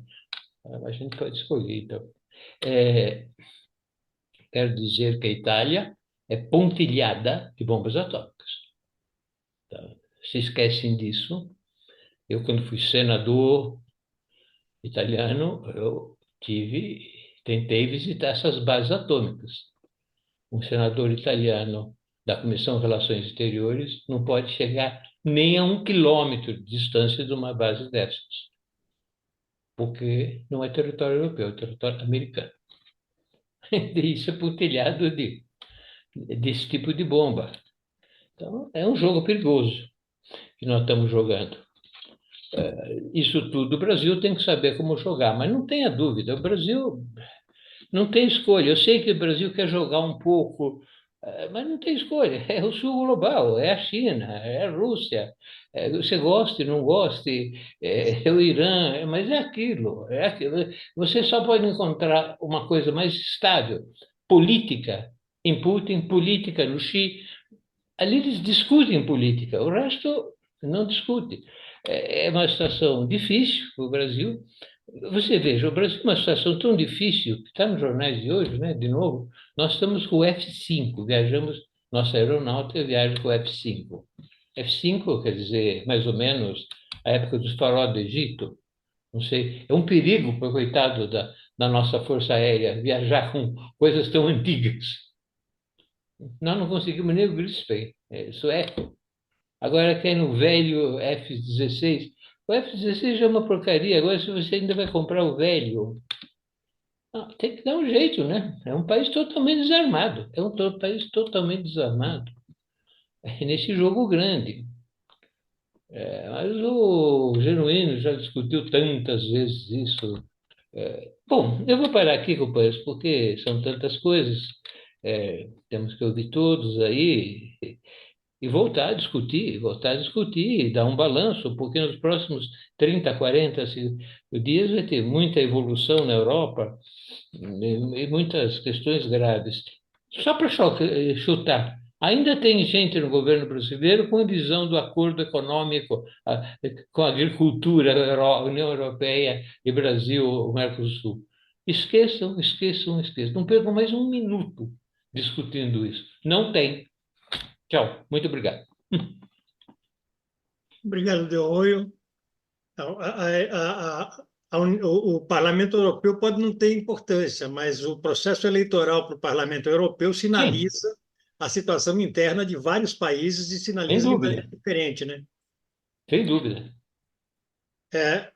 A gente pode escolher, então. Quero dizer que a Itália é pontilhada de bombas atômicas. Então, se esquecem disso. Eu, quando fui senador italiano, tentei visitar essas bases atômicas. Um senador italiano da Comissão de Relações Exteriores não pode chegar nem a 1 quilômetro de distância de uma base dessas, porque não é território europeu, é território americano. Isso é pontilhado desse tipo de bomba. Então, é um jogo perigoso que nós estamos jogando. Isso tudo, o Brasil tem que saber como jogar, mas não tenha dúvida, o Brasil não tem escolha. Eu sei que o Brasil quer jogar um pouco, mas não tem escolha. É o sul global, é a China, é a Rússia. Você goste, não goste, é o Irã, mas é aquilo, é aquilo. Você só pode encontrar uma coisa mais estável, política em Putin, política no Xi. Ali eles discutem política, o resto não discute. É uma situação difícil para o Brasil. Você veja, o Brasil é uma situação tão difícil, que está nos jornais de hoje, né? De novo, nós estamos com o F-5, viajamos, nossa aeronáutica viaja com o F-5. F-5 quer dizer, mais ou menos, a época dos faraós do Egito, não sei, é um perigo para o coitado da na nossa Força Aérea, viajar com coisas tão antigas. Nós não conseguimos nem o Gillespie, isso é. Agora tem no velho F-16. O F-16 já é uma porcaria. Agora, se você ainda vai comprar o velho, tem que dar um jeito, né? É um país totalmente desarmado. País totalmente desarmado. É nesse jogo grande. Mas o Genuíno já discutiu tantas vezes isso. Bom, eu vou parar aqui, companheiros, porque são tantas coisas. Temos que ouvir todos aí e voltar a discutir, e dar um balanço, porque nos próximos 30, 40 dias vai ter muita evolução na Europa e muitas questões graves. Só para chutar, ainda tem gente no governo brasileiro com a visão do acordo econômico com a agricultura, União Europeia e Brasil, Mercosul. Esqueçam, esqueçam, esqueçam. Não percam mais um minuto discutindo isso. Não tem. Tchau, muito obrigado. Obrigado, De Olho. O Parlamento Europeu pode não ter importância, mas o processo eleitoral para o Parlamento Europeu Sim, sinaliza a situação interna de vários países e sem sinaliza de dúvida, maneira diferente, né? sem dúvida.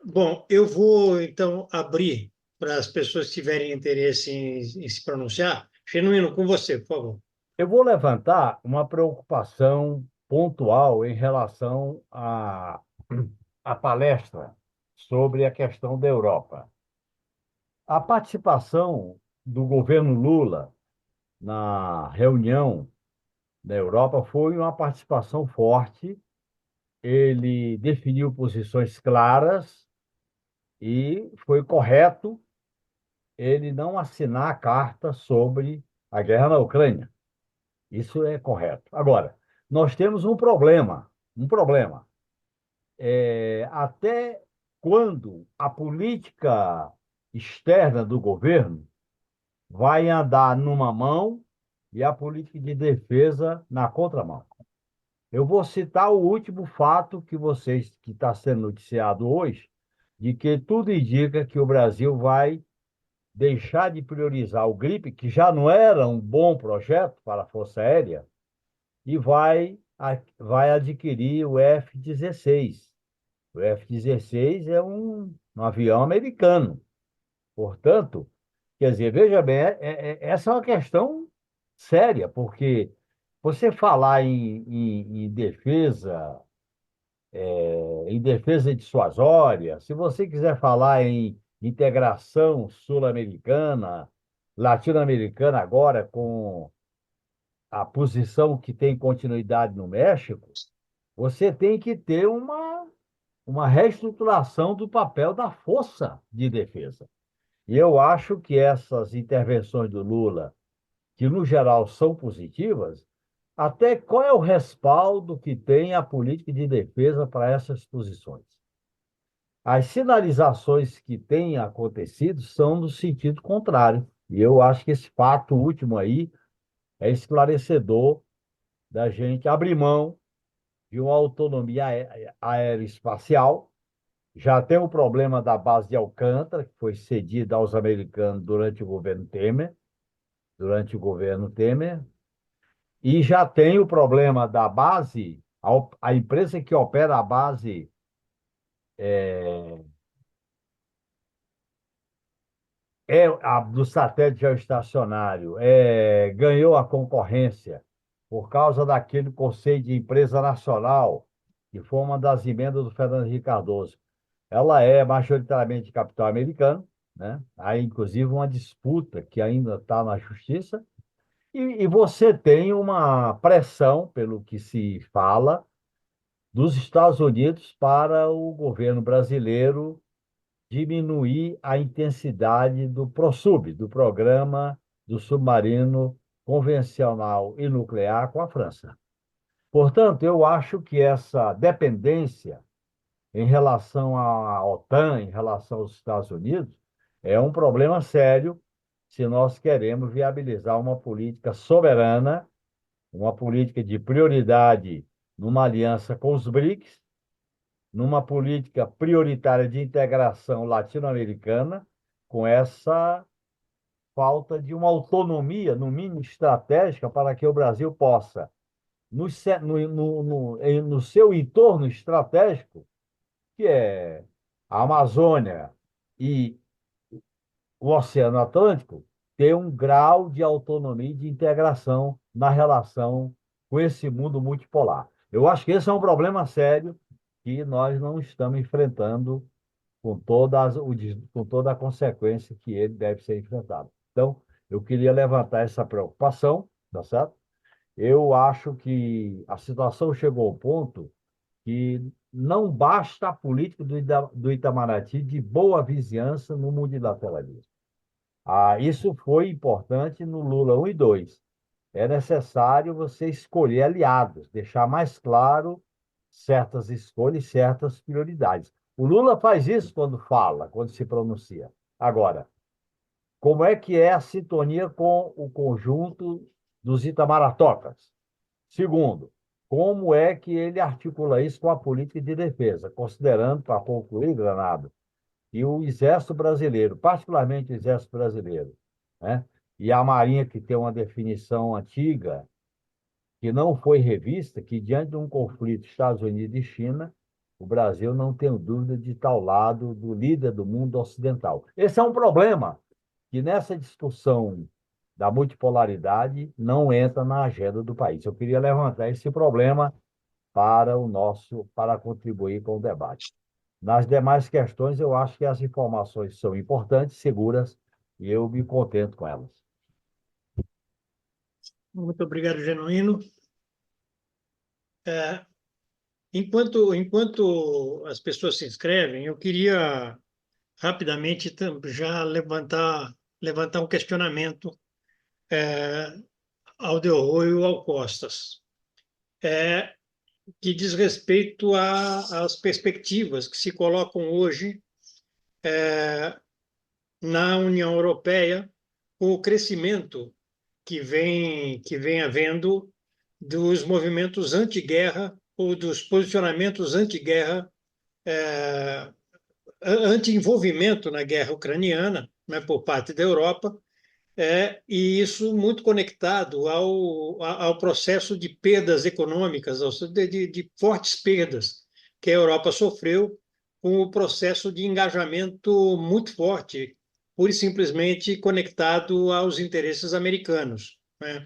Bom, eu vou então abrir para as pessoas que tiverem interesse em se pronunciar. Genuíno, com você, por favor. Eu vou levantar uma preocupação pontual em relação à palestra sobre a questão da Europa. A participação do governo Lula na reunião da Europa foi uma participação forte. Ele definiu posições claras e foi correto ele não assinar a carta sobre a guerra na Ucrânia. Isso é correto. Agora, nós temos um problema, um problema. Até quando a política externa do governo vai andar numa mão e a política de defesa na contramão? Eu vou citar o último fato que está sendo noticiado hoje, de que tudo indica que o Brasil vai deixar de priorizar o GRIP, que já não era um bom projeto para a Força Aérea, e vai adquirir o F-16. O F-16 é um avião americano. Portanto, quer dizer, veja bem, essa é uma questão séria, porque você falar em defesa dissuasória, se você quiser falar em integração sul-americana, latino-americana agora com a posição que tem continuidade no México, você tem que ter uma reestruturação do papel da força de defesa. E eu acho que essas intervenções do Lula, que no geral são positivas, até qual é o respaldo que tem a política de defesa para essas posições? As sinalizações que têm acontecido são no sentido contrário. E eu acho que esse fato último aí é esclarecedor da gente abrir mão de uma autonomia aeroespacial. Já tem o problema da base de Alcântara, que foi cedida aos americanos durante o governo Temer, e já tem o problema da base, a empresa que opera a base do satélite geoestacionário, ganhou a concorrência por causa daquele conceito de empresa nacional, que foi uma das emendas do Fernando Henrique Cardoso. Ela é majoritariamente de capital americano, né? Há, inclusive, uma disputa que ainda está na justiça, e você tem uma pressão, pelo que se fala, dos Estados Unidos para o governo brasileiro diminuir a intensidade do PROSUB, do Programa do Submarino Convencional e Nuclear com a França. Portanto, eu acho que essa dependência em relação à OTAN, em relação aos Estados Unidos, é um problema sério se nós queremos viabilizar uma política soberana, uma política de prioridade numa aliança com os BRICS, numa política prioritária de integração latino-americana com essa falta de uma autonomia, no mínimo estratégica, para que o Brasil possa, no seu entorno estratégico, que é a Amazônia e o Oceano Atlântico, ter um grau de autonomia e de integração na relação com esse mundo multipolar. Eu acho que esse é um problema sério que nós não estamos enfrentando com toda a consequência que ele deve ser enfrentado. Então, eu queria levantar essa preocupação, tá certo? Eu acho que a situação chegou ao ponto que não basta a política do Itamaraty de boa vizinhança no multilateralismo. Isso foi importante no Lula 1 e 2. É necessário você escolher aliados, deixar mais claro certas escolhas e certas prioridades. O Lula faz isso quando fala, quando se pronuncia. Agora, como é que é a sintonia com o conjunto dos Itamaratokas? Segundo, como é que ele articula isso com a política de defesa, considerando, para concluir, Granado, e o Exército Brasileiro, particularmente o Exército Brasileiro, né? E a Marinha, que tem uma definição antiga, que não foi revista, que diante de um conflito Estados Unidos e China, o Brasil não tem dúvida de estar ao lado do líder do mundo ocidental. Esse é um problema que nessa discussão da multipolaridade não entra na agenda do país. Eu queria levantar esse problema para contribuir com o debate. Nas demais questões, eu acho que as informações são importantes, seguras, e eu me contento com elas. Muito obrigado, Genuíno. Enquanto as pessoas se inscrevem, eu queria rapidamente já levantar um questionamento ao Delroi e ao Costas, que diz respeito às perspectivas que se colocam hoje na União Europeia, com o crescimento que vem havendo dos movimentos anti-guerra ou dos posicionamentos anti-guerra, anti-envolvimento na guerra ucraniana, né, por parte da Europa, e isso muito conectado ao processo de perdas econômicas, de fortes perdas que a Europa sofreu com o processo de engajamento muito forte, pura e simplesmente conectado aos interesses americanos, né?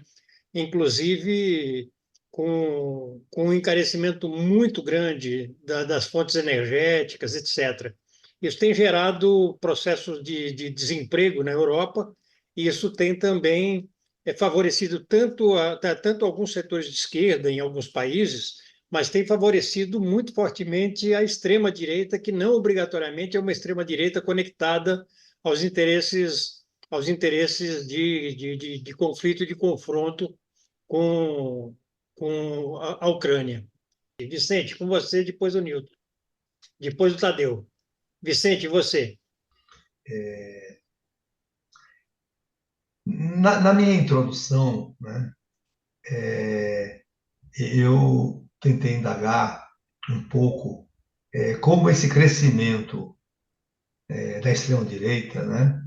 Inclusive com um encarecimento muito grande das fontes energéticas, etc. Isso tem gerado processos de desemprego na Europa, e isso tem também favorecido tanto alguns setores de esquerda em alguns países, mas tem favorecido muito fortemente a extrema-direita, que não obrigatoriamente é uma extrema-direita conectada aos interesses de conflito e de confronto com, com a Ucrânia. Vicente, com você, depois o Newton, depois o Tadeu. Vicente, você. Na minha introdução, né, eu tentei indagar um pouco como esse crescimento da extrema-direita, né,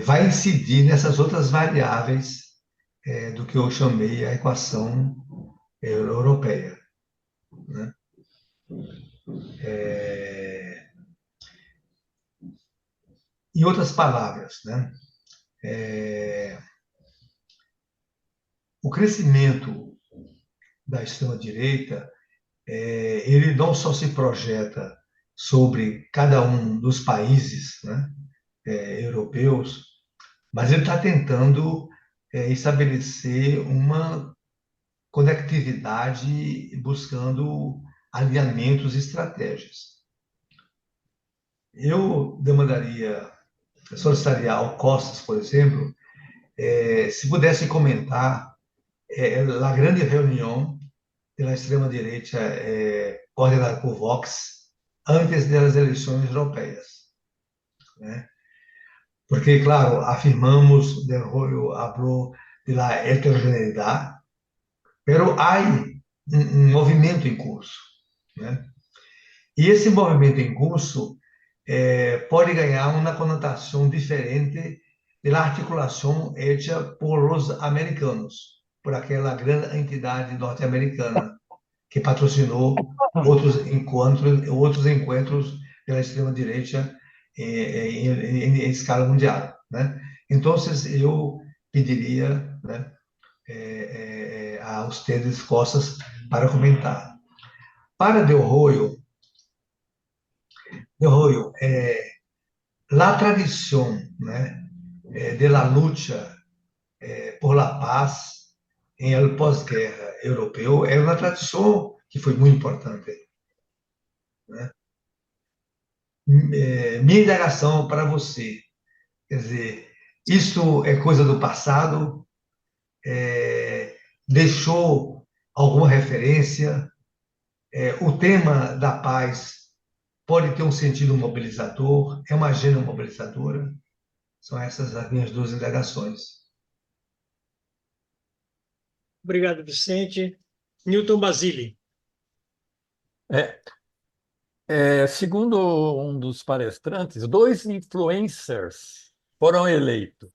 vai incidir nessas outras variáveis do que eu chamei a equação europeia, né? Em outras palavras, né, o crescimento da extrema-direita, ele não só se projeta sobre cada um dos países, né, europeus, mas ele está tentando estabelecer uma conectividade buscando alinhamentos e estratégias. Eu solicitaria ao Costas, por exemplo, se pudesse comentar a grande reunião da extrema-direita coordenada por Vox antes das eleições europeias, né? Porque, claro, afirmamos, Delroi habló de la heterogeneidad, pero hay um movimento em curso, né? E esse movimento em curso pode ganhar uma conotação diferente da articulação hecha por os americanos, por aquela grande entidade norte-americana que patrocinou outros encontros pela extrema-direita em escala mundial, né? Então, eu pediria, né, a ustedes cosas para comentar. Para Del Hoyo, la tradición, né, de la lucha por la paz em el pós-guerra europeu é uma tradição que foi muito importante, né? Minha indagação para você, quer dizer, isso é coisa do passado? Deixou alguma referência? O tema da paz pode ter um sentido mobilizador? É uma agenda mobilizadora? São essas as minhas duas indagações. Obrigado, Vicente. Newton Basile. É, segundo um dos palestrantes, dois influencers foram eleitos.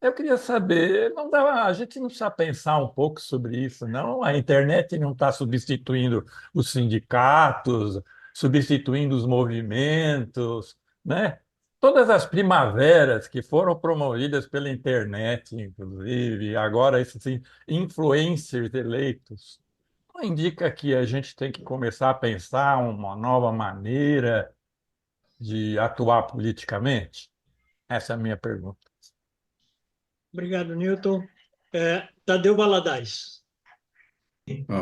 Eu queria saber, não dá, a gente não precisa pensar um pouco sobre isso, não? A internet não está substituindo os sindicatos, substituindo os movimentos, né? Todas as primaveras que foram promovidas pela internet, inclusive, agora esses influencers eleitos, não indica que a gente tem que começar a pensar uma nova maneira de atuar politicamente? Essa é a minha pergunta. Obrigado, Newton. Tadeu Valadares.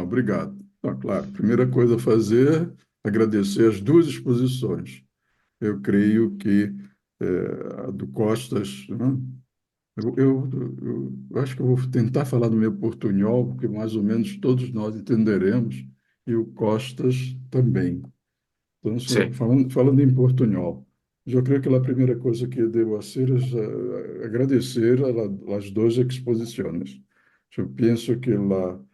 Obrigado. Claro, primeira coisa a fazer, agradecer as duas exposições. Eu creio que a do Costas, né? Eu acho que eu vou tentar falar no meu portunhol, porque mais ou menos todos nós entenderemos, e o Costas também. Então, Sí, falando em portunhol, eu creio que a primeira coisa que devo fazer é agradecer as duas exposições. Eu penso que lo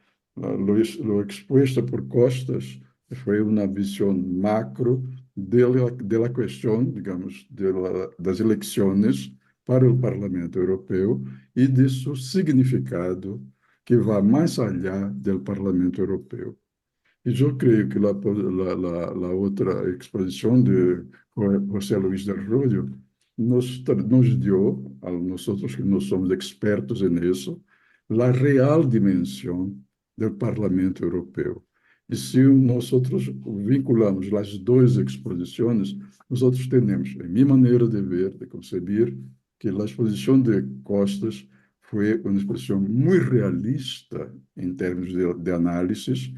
expuesto por Costas foi uma visão macro da questão, digamos, das eleições para o Parlamento Europeu e de seu significado que vai mais além do Parlamento Europeu. E eu creio que a outra exposição de José Luis del Rullo nos deu, a nós que não somos expertos nisso, a real dimensão do Parlamento Europeu. E se nós vinculamos as duas exposições, nós temos, em minha maneira de ver, de conceber, que a exposição de Costas foi uma exposição muito realista em termos de análises,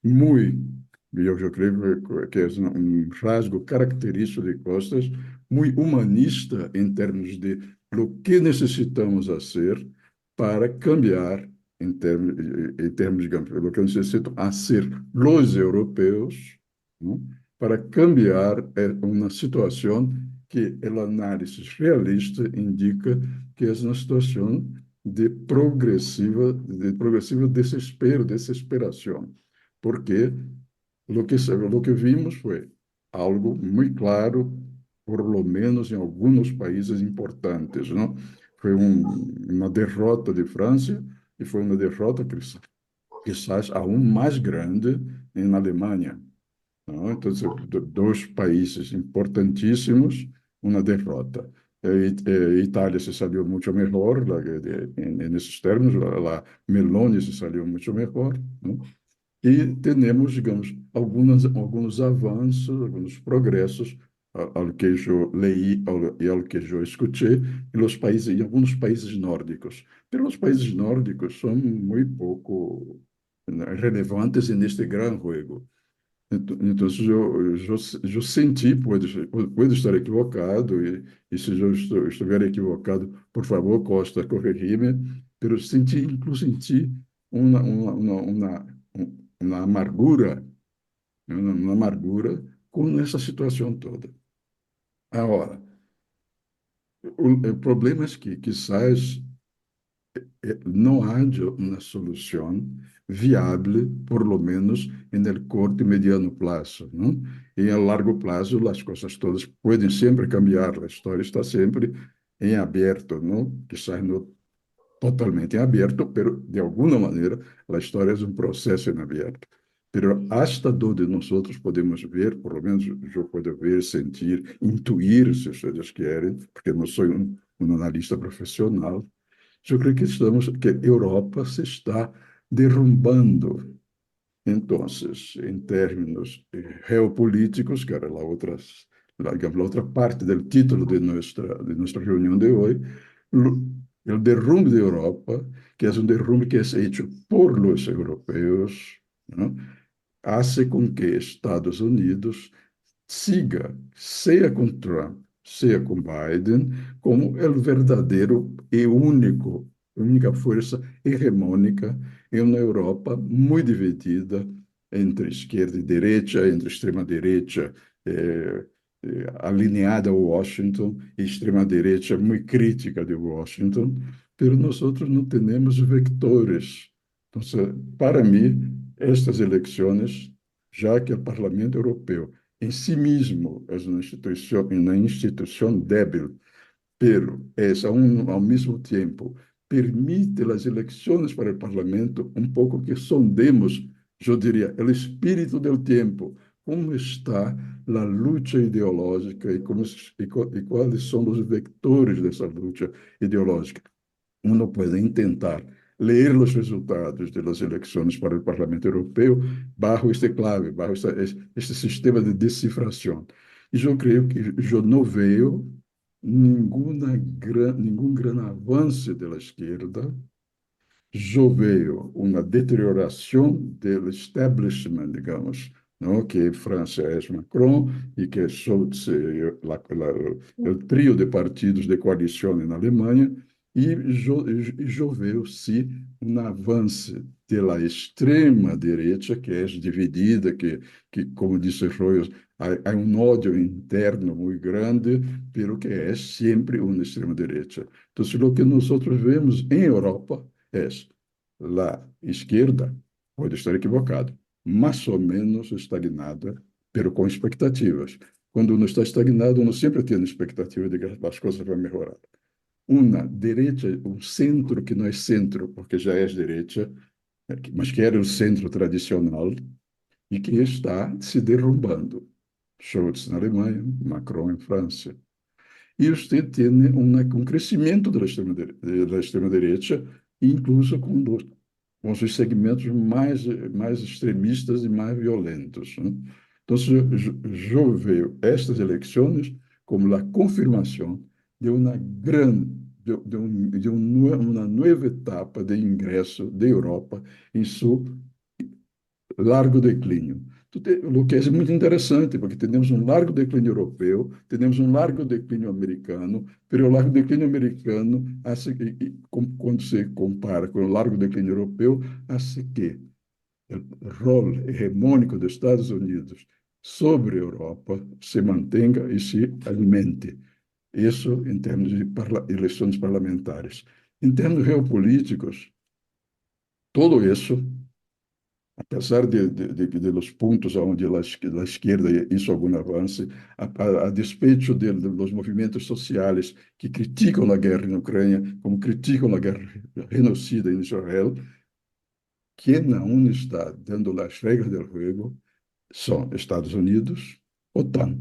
muito, eu creio que é rasgo característico de Costas, muito humanista em termos de o que necessitamos fazer para cambiar em termos, digamos, o que necessitam ser os europeus, não? Para cambiar uma situação que a análise realista indica que é uma situação de progressivo desespero, desesperação, porque o que vimos foi algo muito claro, por lo menos em alguns países importantes, não? Foi uma derrota de França e foi uma derrota quizás aún mais grande na Alemanha, não? Então, dois países importantíssimos, uma derrota. A Itália se saiu muito melhor nesses termos, a Meloni se saiu muito melhor, não? E temos, digamos, alguns avanços, alguns progressos ao que eu leí e ao que eu escutei em alguns países nórdicos. Mas os países nórdicos são muito pouco, né, relevantes neste grande jogo. Então, eu senti, pode estar equivocado, e se eu estiver equivocado, por favor, Costa, corrija-me, mas eu senti, inclusive, uma, uma amargura, né, uma amargura com essa situação toda. Agora, o problema é que, quizás, no haya una solución viable, por lo menos en el corto y mediano plazo, ¿no? Y a largo plazo las cosas todas pueden siempre cambiar, la historia está siempre en abierto, ¿no? Quizás no totalmente en abierto, pero de alguna manera la historia es un proceso en abierto. Pero hasta donde nosotros podemos ver, por lo menos yo puedo ver, sentir, intuir, si ustedes quieren, porque no soy un analista profesional, yo creo que Europa se está derrumbando. Entonces, en términos geopolíticos, que era digamos, la otra parte del título de nuestra reunión de hoy, lo- el derrumbe de Europa, que es un derrumbe que es hecho por los europeos, ¿no? Hace con que Estados Unidos siga, sea com Trump, sea com Biden, como o verdadeiro e única força hegemônica em uma Europa muito dividida entre esquerda e direita, entre extrema-direita alinhada a Washington e extrema-direita muito crítica de Washington, pero nós não temos vectores. Então, para mim, estas eleições, já que o Parlamento Europeu em si mismo es una institución débil, pero es al mismo tiempo permite las elecciones para el Parlamento un poco que sondemos, yo diría, el espíritu del tiempo, cómo está la lucha ideológica y cuáles son los vectores de esa lucha ideológica. Uno puede intentar leer los resultados de las elecciones para el Parlamento Europeo bajo este clave, bajo este sistema de descifración. Y yo creo que yo no veo ningún gran avance de la izquierda. Yo veo una deterioración del establishment, digamos, ¿no? Que en Francia es Macron y que Scholz, el trío de partidos de coalición en Alemania, y yo veo, sí, un avance de la extrema derecha, que es dividida, como dice Royos, hay un odio interno muy grande, pero que es siempre una extrema derecha. Entonces, lo que nosotros vemos en Europa es la izquierda, puede estar equivocado, más o menos estagnada, pero con expectativas. Cuando uno está estagnado, uno siempre tiene expectativa de que las cosas van a mejorar. Una derecha, un centro que no es centro, porque ya es derecha, mas que era el centro tradicional y que está se derrumbando. Scholz en Alemania, Macron en Francia. E usted tiene un crescimento da extrema direita, incluso com os segmentos mais extremistas e mais violentos, né? Então, eu vejo estas eleições como a confirmação de uma grande de uma nova etapa de ingresso da Europa em seu largo declínio. O que é muito interessante, porque temos um largo declínio europeu, temos um largo declínio americano, mas o largo declínio americano, quando se compara com o largo declínio europeu, hace que o rol hegemônico dos Estados Unidos sobre a Europa se mantenha e se alimente. Isso em termos de eleições parlamentares. Em termos geopolíticos, tudo isso, apesar de los puntos onde a esquerda hizo algum avance, a despecho de los movimentos sociais que criticam a guerra na Ucrânia, como criticam a guerra genocida em Israel, quem aún está dando as regras do jogo são Estados Unidos, OTAN,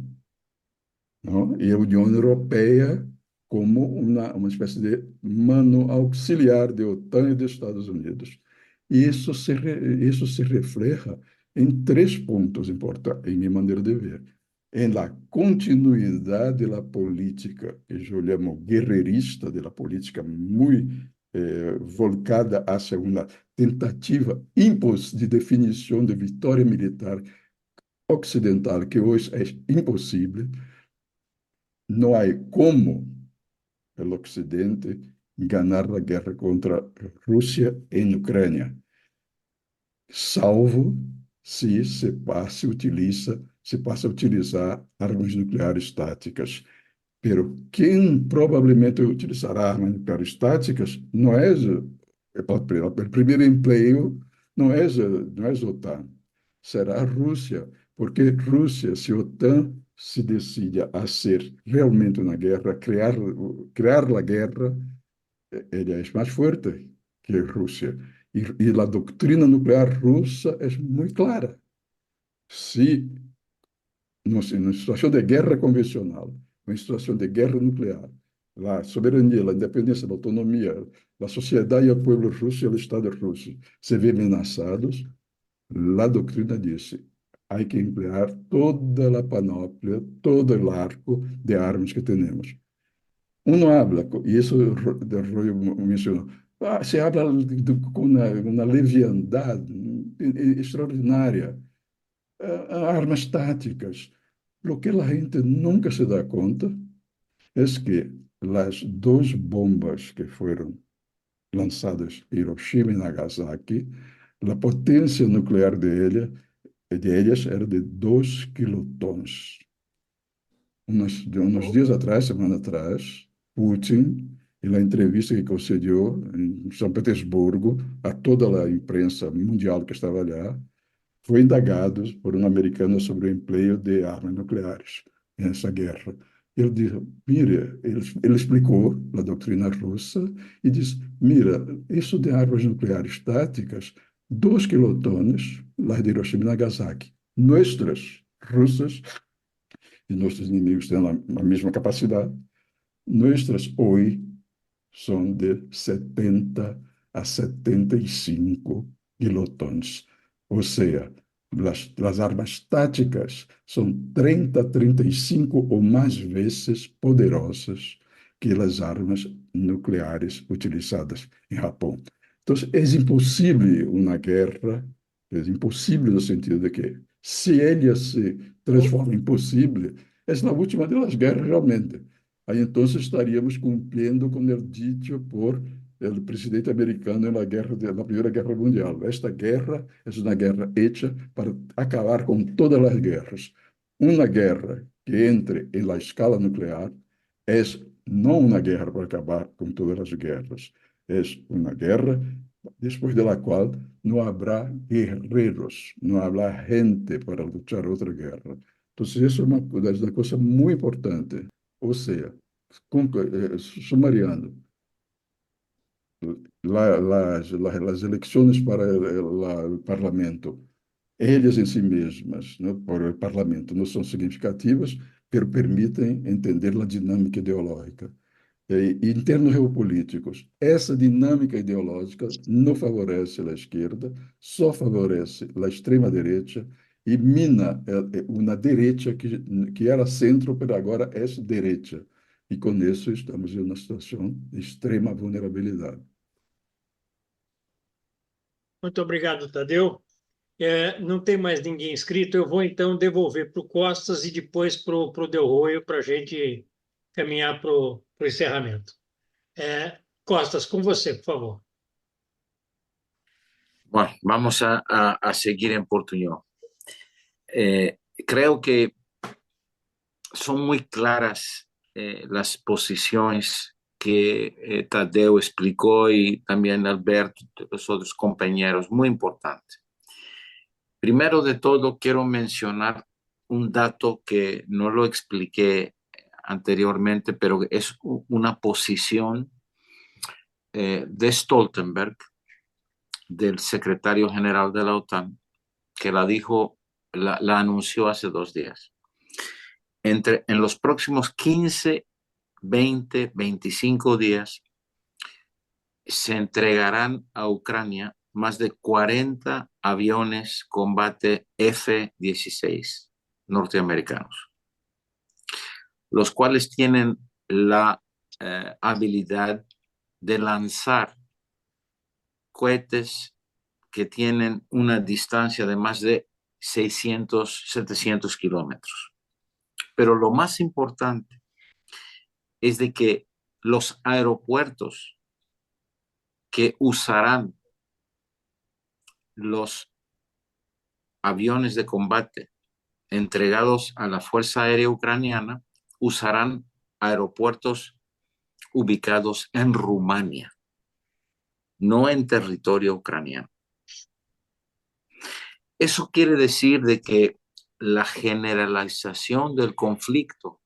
não? E a União Europeia como uma espécie de mano auxiliar de OTAN e dos Estados Unidos. E isso se refleja em três pontos importantes, em minha maneira de ver. Em la continuidade da política, que eu chamo guerreirista, da política muito voltada hacia uma tentativa de definição de vitória militar ocidental, que hoje é impossível. Não há como o Ocidente ganhar a guerra contra a Rússia em Ucrânia, salvo se passa a utilizar armas nucleares táticas. Pero quem provavelmente utilizará armas nucleares táticas não é O primeiro emprego não é a OTAN, será a Rússia, porque Rússia, se a OTAN se decide a ser realmente uma guerra, criar a guerra, ela é mais forte que a Rússia. E a doutrina nuclear russa é muito clara. Se numa situação de guerra convencional, uma situação de guerra nuclear, a soberania, a independência, a autonomia, a sociedade e o povo russo e o Estado russo se veem ameaçados, a doutrina disse: há que emplear toda a panóplia, todo o arco de armas que temos. Uno habla, e isso de Roy mencionou, se habla com uma leviandade extraordinária, armas táticas. Lo que a gente nunca se dá conta é que as duas bombas que foram lançadas em Hiroshima e Nagasaki, a potência nuclear de elas era de 2 quilotons. Uns dias atrás, semana atrás, Putin, em uma entrevista que concedeu em São Petersburgo a toda a imprensa mundial que estava lá, foi indagado por um americano sobre o emprego de armas nucleares nessa guerra. Ele disse, mira, ele explicou a doutrina russa e disse, mira, isso de armas nucleares táticas, 2 quilotones, lá de Hiroshima e Nagasaki, nossas russas, e nossos inimigos têm a mesma capacidade, nossas hoje são de 70 a 75 quilotons. Ou seja, as armas táticas são 30 a 35 ou mais vezes poderosas que as armas nucleares utilizadas em Japão. Então, é impossível uma guerra, é impossível no sentido de que, se ela se transforma em possível, é a última das guerras realmente. Aí então estaríamos cumprindo com o dito por o presidente americano na Primeira Guerra Mundial. Esta guerra é uma guerra hecha para acabar com todas as guerras. Uma guerra que entre em la escala nuclear é não uma guerra para acabar com todas as guerras. É uma guerra depois da qual não haverá guerreiros, não haverá gente para lutar outra guerra. Então, isso é uma coisa muito importante. Ou seja, sumariando, as eleições para o parlamento, elas em si mesmas, né, para o parlamento, não são significativas, mas permitem entender a dinâmica ideológica. E, em termos geopolíticos, essa dinâmica ideológica não favorece a esquerda, só favorece a extrema-direita e mina uma direita que era centro, mas agora é direita. E com isso estamos em uma situação de extrema vulnerabilidade. Muito obrigado, Tadeu. Não tem mais ninguém inscrito. Eu vou, então, devolver para o Costas e depois para o Del Roio para a gente caminhar para o encerramento. Costas, com você, por favor. Bueno, vamos a seguir en portuñol. Creo que son muy claras las posiciones que Tadeu explicó y también Alberto y los otros compañeros, muy importante. Primero de todo, quiero mencionar un dato que no lo expliqué anteriormente, pero es una posición de Stoltenberg, del secretario general de la OTAN, que la anunció hace 2 días. En los próximos 15, 20, 25 días se entregarán a Ucrania más de 40 aviones combate F-16 norteamericanos, los cuales tienen la habilidad de lanzar cohetes que tienen una distancia de más de 600, 700 kilómetros. Pero lo más importante es de que los aeropuertos que usarán los aviones de combate entregados a la Fuerza Aérea Ucraniana usarán aeropuertos ubicados en Rumania. no en territorio ucraniano. Eso quiere decir de que la generalización del conflicto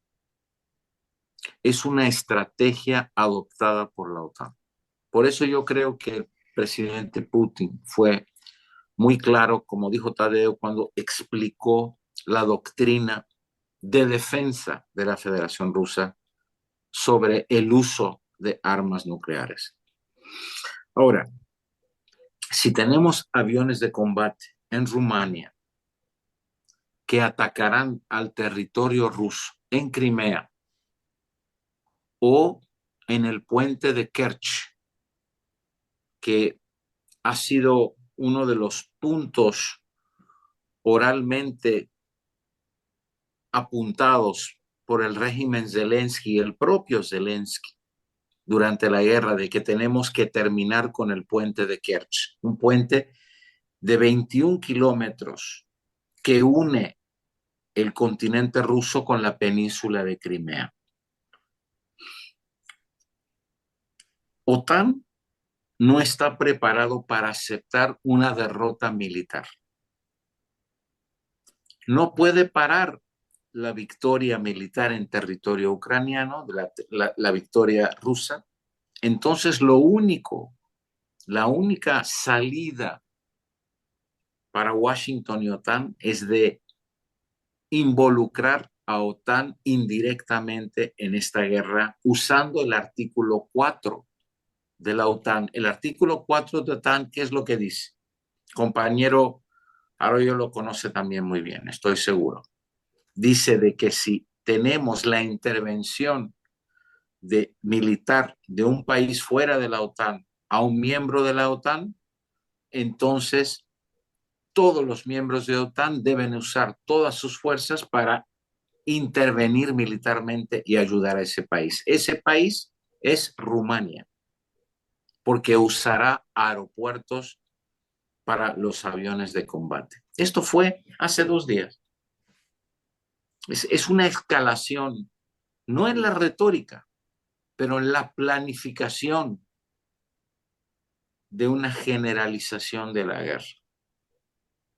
es una estrategia adoptada por la OTAN. Por eso yo creo que el presidente Putin fue muy claro, como dijo Tadeo, cuando explicó la doctrina de defensa de la Federación Rusa sobre el uso de armas nucleares. Ahora, si tenemos aviones de combate en Rumania que atacarán al territorio ruso en Crimea o en el puente de Kerch, que ha sido uno de los puntos oralmente apuntados por el régimen Zelensky, el propio Zelensky, durante la guerra, de que tenemos que terminar con el puente de Kerch, un puente de 21 kilómetros que une el continente ruso con la península de Crimea. OTAN no está preparado para aceptar una derrota militar. No puede parar la victoria militar en territorio ucraniano, la victoria rusa. Entonces la única salida para Washington y OTAN es de involucrar a OTAN indirectamente en esta guerra usando el artículo 4 de la OTAN. El artículo 4 de OTAN, ¿qué es lo que dice? Compañero Arroyo lo conoce también muy bien, estoy seguro. Dice de que si tenemos la intervención militar de un país fuera de la OTAN a un miembro de la OTAN, entonces todos los miembros de OTAN deben usar todas sus fuerzas para intervenir militarmente y ayudar a ese país. Ese país es Rumania, porque usará aeropuertos para los aviones de combate. Esto fue hace 2 días. Es una escalación, no en la retórica, pero en la planificación de una generalización de la guerra.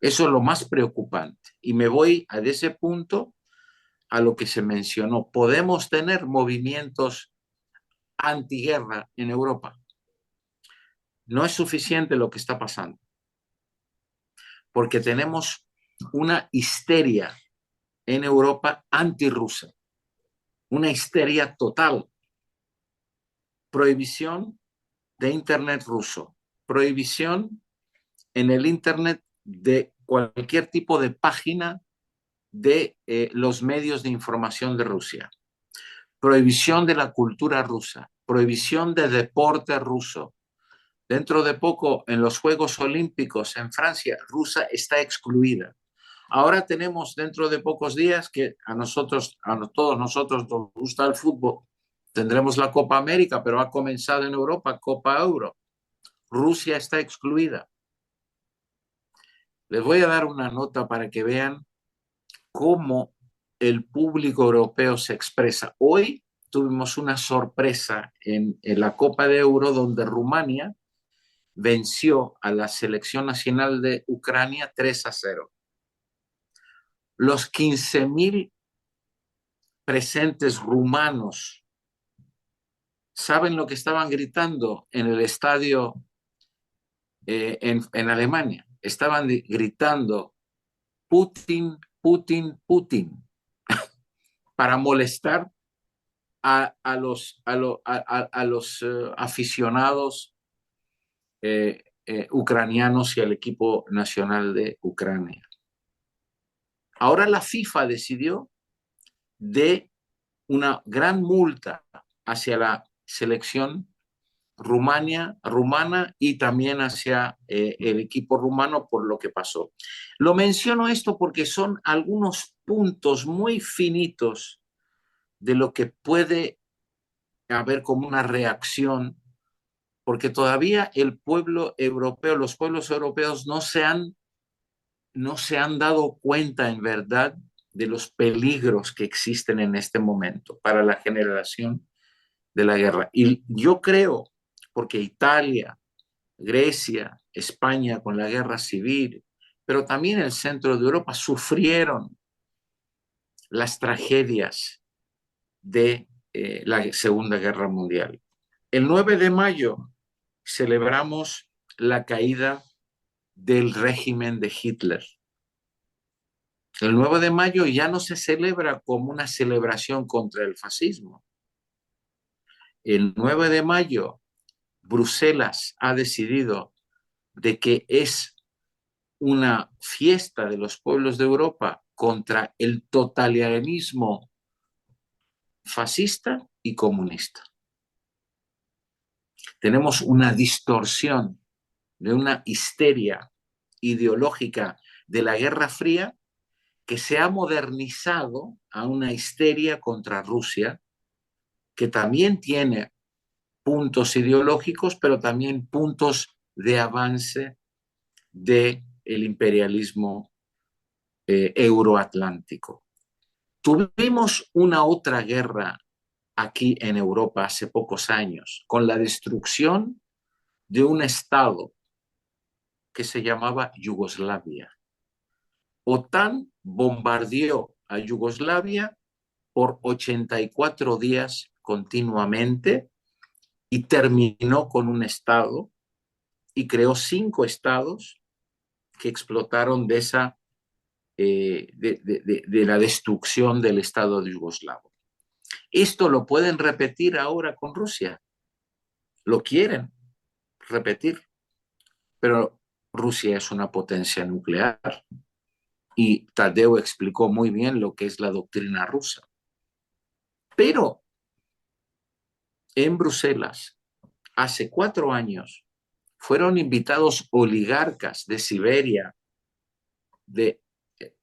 Eso es lo más preocupante. Y me voy de ese punto a lo que se mencionó. Podemos tener movimientos antiguerra en Europa. No es suficiente lo que está pasando, porque tenemos una histeria en Europa antirrusa, una histeria total. Prohibición de Internet ruso, prohibición en el Internet de cualquier tipo de página de los medios de información de Rusia, prohibición de la cultura rusa, prohibición de deporte ruso. Dentro de poco, en los Juegos Olímpicos en Francia, Rusia está excluida. Ahora tenemos dentro de pocos días que a todos nosotros nos gusta el fútbol. Tendremos la Copa América, pero ha comenzado en Europa Copa Euro. Rusia está excluida. Les voy a dar una nota para que vean cómo el público europeo se expresa. Hoy tuvimos una sorpresa en la Copa de Euro, donde Rumania venció a la selección nacional de Ucrania 3-0. Los 15,000 presentes rumanos, ¿saben lo que estaban gritando en el estadio en Alemania? Estaban gritando Putin, Putin, Putin, para molestar a los aficionados ucranianos y al equipo nacional de Ucrania. Ahora la FIFA decidió de una gran multa hacia la selección rumana y también hacia el equipo rumano por lo que pasó. Lo menciono esto porque son algunos puntos muy finitos de lo que puede haber como una reacción, porque todavía el pueblo europeo, los pueblos europeos no se han dado cuenta en verdad de los peligros que existen en este momento para la generación de la guerra. Y yo creo, porque Italia, Grecia, España con la guerra civil, pero también el centro de Europa sufrieron las tragedias de la Segunda Guerra Mundial. El 9 de mayo celebramos la caída del régimen de Hitler. El 9 de mayo ya no se celebra como una celebración contra el fascismo. El 9 de mayo, Bruselas ha decidido de que es una fiesta de los pueblos de Europa contra el totalitarismo fascista y comunista. Tenemos una distorsión de una histeria ideológica de la Guerra Fría que se ha modernizado a una histeria contra Rusia, que también tiene puntos ideológicos, pero también puntos de avance del imperialismo euroatlántico. Tuvimos una otra guerra aquí en Europa hace pocos años, con la destrucción de un estado que se llamaba Yugoslavia. OTAN bombardeó a Yugoslavia por 84 días continuamente y terminó con un estado y creó 5 estados que explotaron de esa de la destrucción del estado de Yugoslavo. Esto lo pueden repetir ahora con Rusia. Lo quieren repetir, pero Rusia es una potencia nuclear y Tadeo explicó muy bien lo que es la doctrina rusa. Pero en Bruselas, hace 4 años, fueron invitados oligarcas de Siberia, de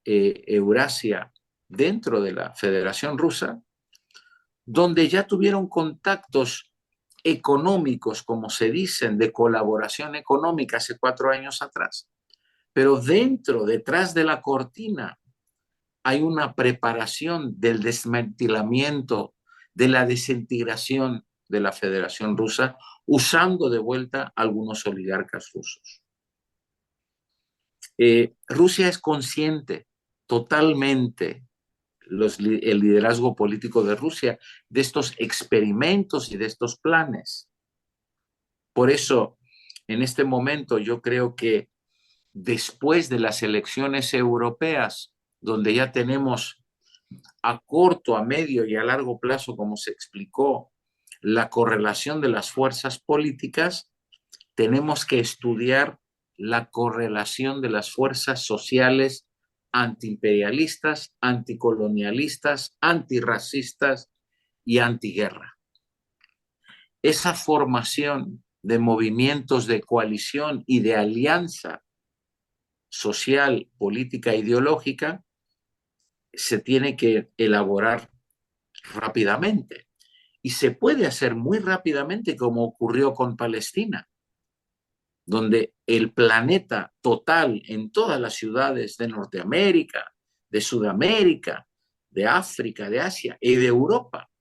Eurasia, dentro de la Federación Rusa, donde ya tuvieron contactos económicos, como se dicen, de colaboración económica hace 4 años atrás. Pero detrás de la cortina, hay una preparación del desmantelamiento, de la desintegración de la Federación Rusa, usando de vuelta algunos oligarcas rusos. Rusia es consciente totalmente, el liderazgo político de Rusia, de estos experimentos y de estos planes. Por eso, en este momento, yo creo que después de las elecciones europeas, donde ya tenemos a corto, a medio y a largo plazo, como se explicó, la correlación de las fuerzas políticas, tenemos que estudiar la correlación de las fuerzas sociales antiimperialistas, anticolonialistas, antirracistas y antiguerra. Esa formación de movimientos de coalición y de alianza social, política, ideológica se tiene que elaborar rápidamente. Y se puede hacer muy rápidamente, como ocurrió con Palestina, donde el planeta total en todas las ciudades de Norteamérica, de Sudamérica, de África, de Asia y de Europa,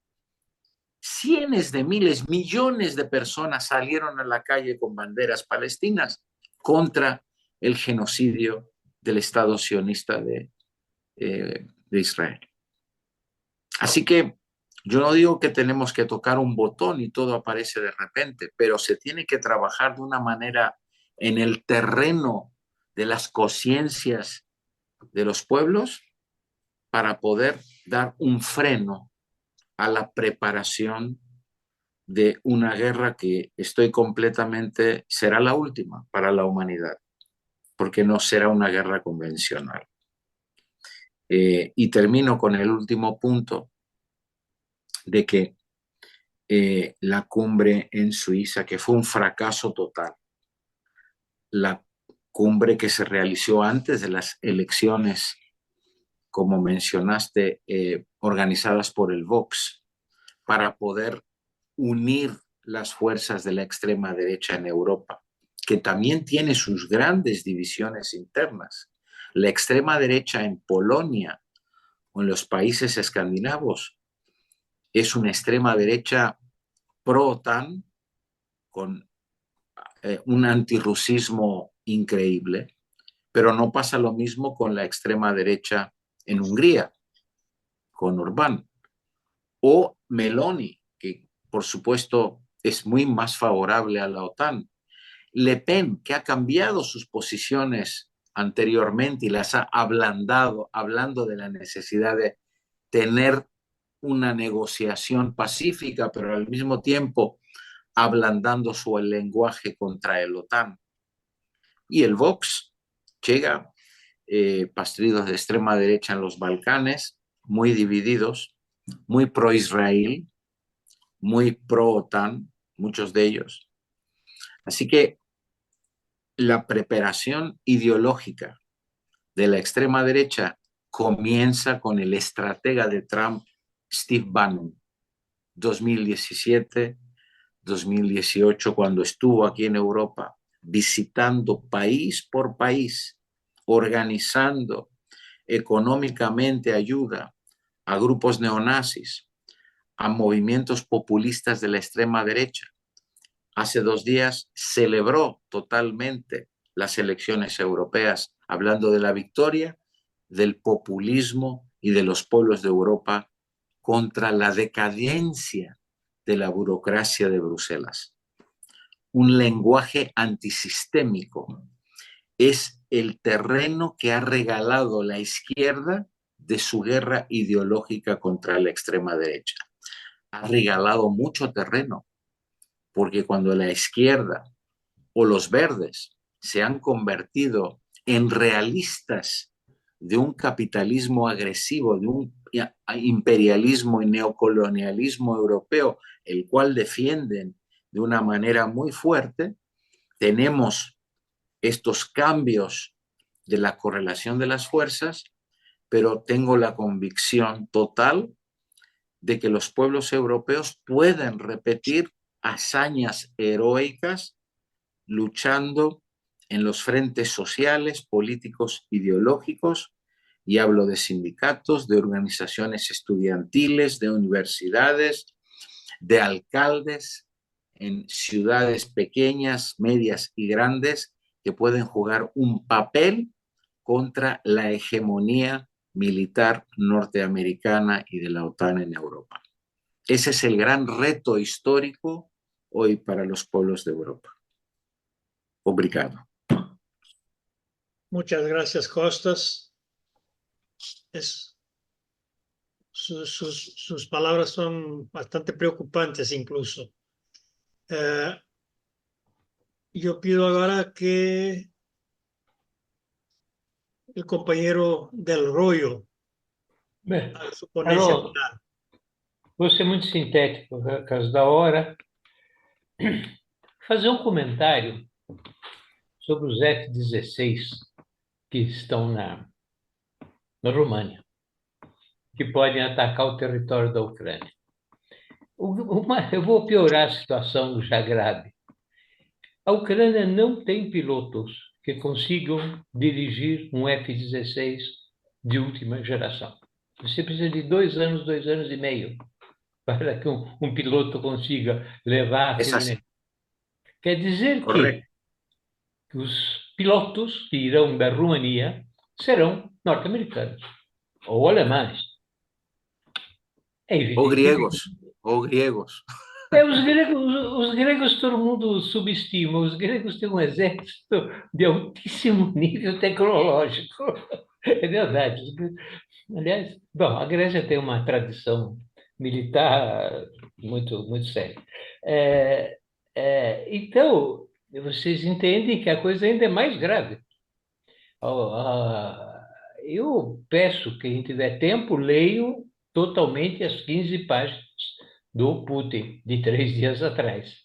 cientos de miles, millones de personas salieron a la calle con banderas palestinas contra el genocidio del Estado sionista de Israel. Así que yo no digo que tenemos que tocar un botón y todo aparece de repente, pero se tiene que trabajar de una manera en el terreno de las conciencias de los pueblos para poder dar un freno a la preparación de una guerra que será la última para la humanidad, porque no será una guerra convencional. Y termino con el último punto de que la cumbre en Suiza, que fue un fracaso total, la cumbre que se realizó antes de las elecciones, como mencionaste, organizadas por el Vox, para poder unir las fuerzas de la extrema derecha en Europa, que también tiene sus grandes divisiones internas. La extrema derecha en Polonia o en los países escandinavos es una extrema derecha pro-OTAN, con un antirrusismo increíble, pero no pasa lo mismo con la extrema derecha en Hungría, con Orbán, o Meloni, que por supuesto es muy más favorable a la OTAN. Le Pen, que ha cambiado sus posiciones anteriormente y las ha ablandado, hablando de la necesidad de tener una negociación pacífica, pero al mismo tiempo ablandando su lenguaje contra el OTAN. Y el Vox llega, partidos de extrema derecha en los Balcanes, muy divididos, muy pro-Israel, muy pro-OTAN, muchos de ellos. Así que la preparación ideológica de la extrema derecha comienza con el estratega de Trump, Steve Bannon, 2017, 2018, cuando estuvo aquí en Europa, visitando país por país, organizando económicamente ayuda a grupos neonazis, a movimientos populistas de la extrema derecha. Hace 2 días celebró totalmente las elecciones europeas, hablando de la victoria del populismo y de los pueblos de Europa contra la decadencia de la burocracia de Bruselas. Un lenguaje antisistémico es el terreno que ha regalado la izquierda de su guerra ideológica contra la extrema derecha. Ha regalado mucho terreno, porque cuando la izquierda o los verdes se han convertido en realistas de un capitalismo agresivo, de un imperialismo y neocolonialismo europeo, el cual defienden de una manera muy fuerte, tenemos estos cambios de la correlación de las fuerzas, pero tengo la convicción total de que los pueblos europeos pueden repetir hazañas heroicas luchando en los frentes sociales, políticos, ideológicos, y hablo de sindicatos, de organizaciones estudiantiles, de universidades, de alcaldes en ciudades pequeñas, medias y grandes que pueden jugar un papel contra la hegemonía militar norteamericana y de la OTAN en Europa. Ese es el gran reto histórico hoy para los pueblos de Europa. Obrigado. Muchas gracias, Costas. Sus palabras son bastante preocupantes incluso. Yo pido ahora que el compañero Del Royo haga su ponencia Carol, final. vou ser muito sintético, por causa da hora. Fazer um comentário sobre os F-16 que estão na România, que podem atacar o território da Ucrânia. Eu vou piorar a situação já grave. A Ucrânia não tem pilotos que consigam dirigir um F-16 de última geração. Você precisa de 2 anos, 2 anos e meio, para que um piloto consiga levar aquele... Quer dizer que os pilotos que irão da România serão norte-americanos ou alemães. É evidente. Ou gregos. Os gregos todo mundo subestima. Os gregos têm um exército de altíssimo nível tecnológico. É verdade. Aliás, bom, a Grécia tem uma tradição militar muito, muito séria. Então, vocês entendem que a coisa ainda é mais grave. Eu peço que, quem tiver tempo, leiam totalmente as 15 páginas do Putin, de 3 dias atrás.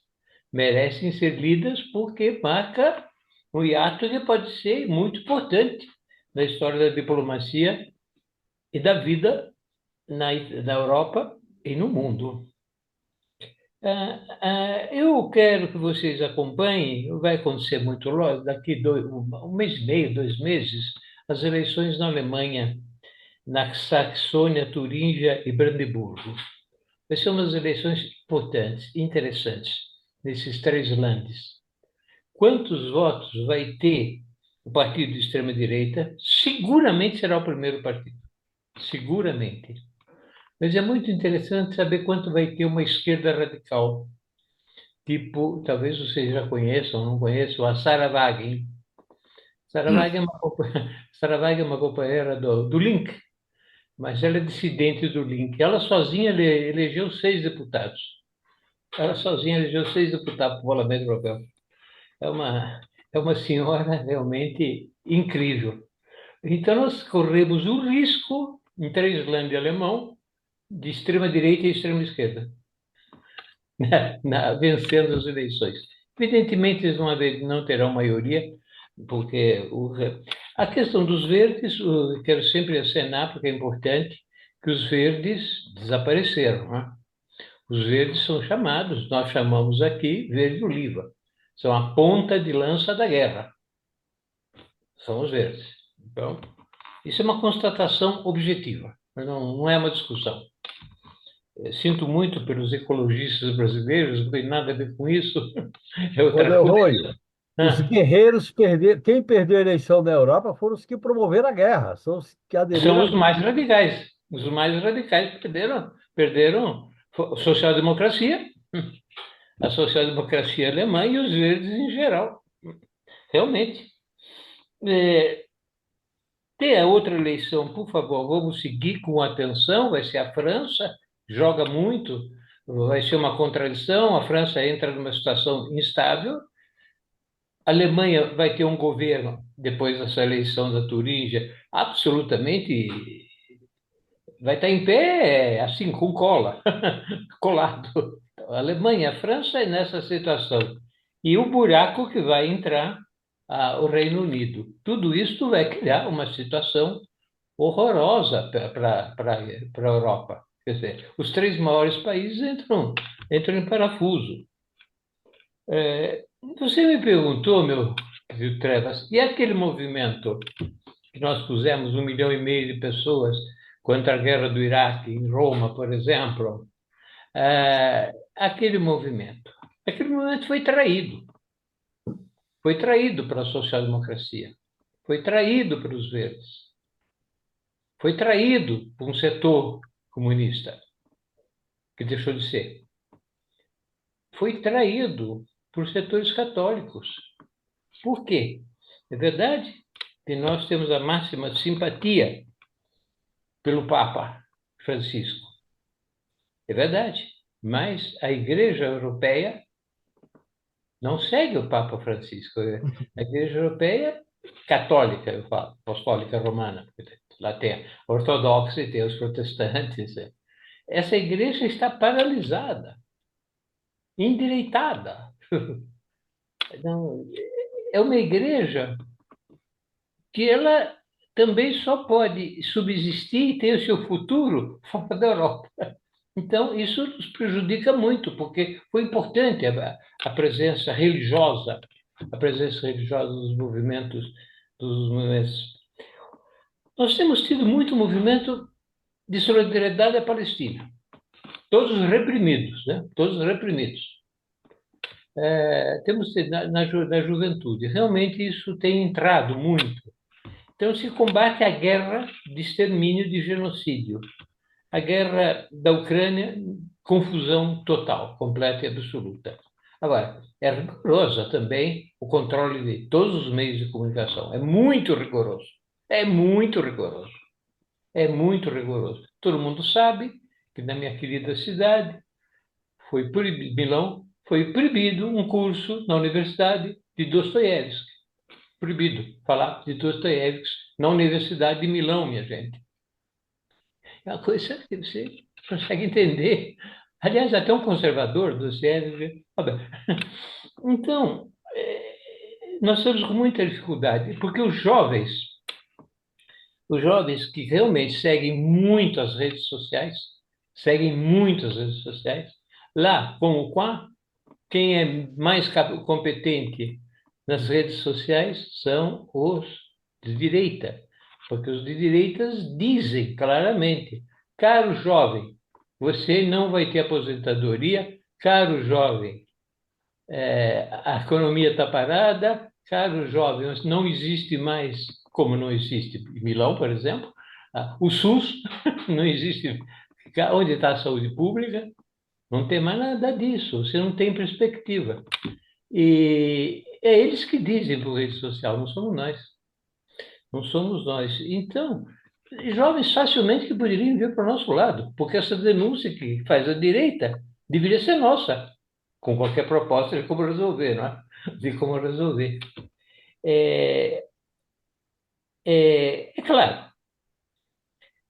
Merecem ser lidas porque marca um hiato que pode ser muito importante na história da diplomacia e da vida na Europa e no mundo. Eu quero que vocês acompanhem, vai acontecer muito logo, daqui 1 mês e meio, 2 meses, as eleições na Alemanha, na Saxônia, Turíngia e Brandeburgo. Vai ser umas eleições importantes, interessantes, nesses 3 landes. quantos votos vai ter o partido de extrema-direita, seguramente será o primeiro partido. Seguramente. Mas é muito interessante saber quanto vai ter uma esquerda radical. Tipo, talvez vocês já conheçam, não conheçam, a Sarah Wagen. Sarah Wagen é uma companheira do Link, mas ela é dissidente do Link. Ela sozinha elegeu 6 deputados. Ela sozinha elegeu 6 deputados para o Parlamento Europeu. É uma, é uma senhora realmente incrível. Então, nós corremos o risco, entre a Islândia e alemão, de extrema-direita e extrema-esquerda, vencendo as eleições. Evidentemente, eles não terão maioria, porque a questão dos verdes, eu quero sempre acenar, porque é importante, que os verdes desapareceram. Né? Os verdes são chamados, nós chamamos aqui verde-oliva. São a ponta de lança da guerra. São os verdes. Então, isso é uma constatação objetiva, não é uma discussão. Sinto muito pelos ecologistas brasileiros, não tem nada a ver com isso. É Ô, outra Delroio, coisa. os guerreiros perderam. Quem perdeu a eleição na Europa foram os que promoveram a guerra, são os que aderiram São à os mais radicais. Os mais radicais perderam a social-democracia, a social-democracia alemã e os verdes em geral. Realmente. Tem a outra eleição, por favor, vamos seguir com atenção, vai ser a França, joga muito, vai ser uma contradição, a França entra numa situação instável, a Alemanha vai ter um governo, depois dessa eleição da Turíngia, absolutamente, vai estar em pé, assim, com cola, colado. A Alemanha e a França é nessa situação. E o buraco que vai entrar o Reino Unido. Tudo isso vai criar uma situação horrorosa para a Europa. Quer dizer, os 3 maiores países entram em parafuso. Você me perguntou, meu querido Trevas, e aquele movimento que nós pusemos 1,5 milhão de pessoas contra a guerra do Iraque, em Roma, por exemplo, aquele movimento foi traído. Foi traído pela social-democracia. Foi traído pelos verdes. Foi traído por um setor comunista, que deixou de ser. Foi traído por setores católicos. Por quê? É verdade que nós temos a máxima simpatia pelo Papa Francisco. É verdade. Mas a Igreja Europeia não segue o Papa Francisco. A Igreja Europeia católica, eu falo, apostólica romana, porque lá tem a ortodoxa e tem os protestantes. Essa igreja está paralisada, endireitada. Não, é uma igreja que ela também só pode subsistir e ter o seu futuro fora da Europa. Então, isso nos prejudica muito, porque foi importante a presença religiosa, dos movimentos. Nós temos tido muito movimento de solidariedade à Palestina, todos reprimidos, né? Todos reprimidos. Temos na juventude, realmente isso tem entrado muito. Então, se combate a guerra de extermínio, de genocídio. A guerra da Ucrânia, confusão total, completa e absoluta. Agora, é rigorosa também o controle de todos os meios de comunicação. É muito rigoroso. É muito rigoroso. É muito rigoroso. Todo mundo sabe que na minha querida cidade, Milão, foi proibido um curso na universidade de Dostoiévski. Proibido falar de Dostoiévski na Universidade de Milão, minha gente. É uma coisa que você consegue entender. Aliás, até um conservador do CNV. Então, nós estamos com muita dificuldade, porque os jovens que realmente seguem muito as redes sociais, lá, como qua, quem é mais competente nas redes sociais são os de direita. Porque os de direitas dizem claramente: caro jovem, você não vai ter aposentadoria, caro jovem, A economia está parada, caros jovens, não existe mais, como não existe em Milão, por exemplo, o SUS, não existe. Onde está a saúde pública? Não tem mais nada disso, você não tem perspectiva. E é eles que dizem por rede social, não somos nós. Não somos nós. Então, jovens facilmente que poderiam vir para o nosso lado, porque essa denúncia que faz a direita deveria ser nossa, com qualquer proposta de como resolver, não é? De como resolver. É claro,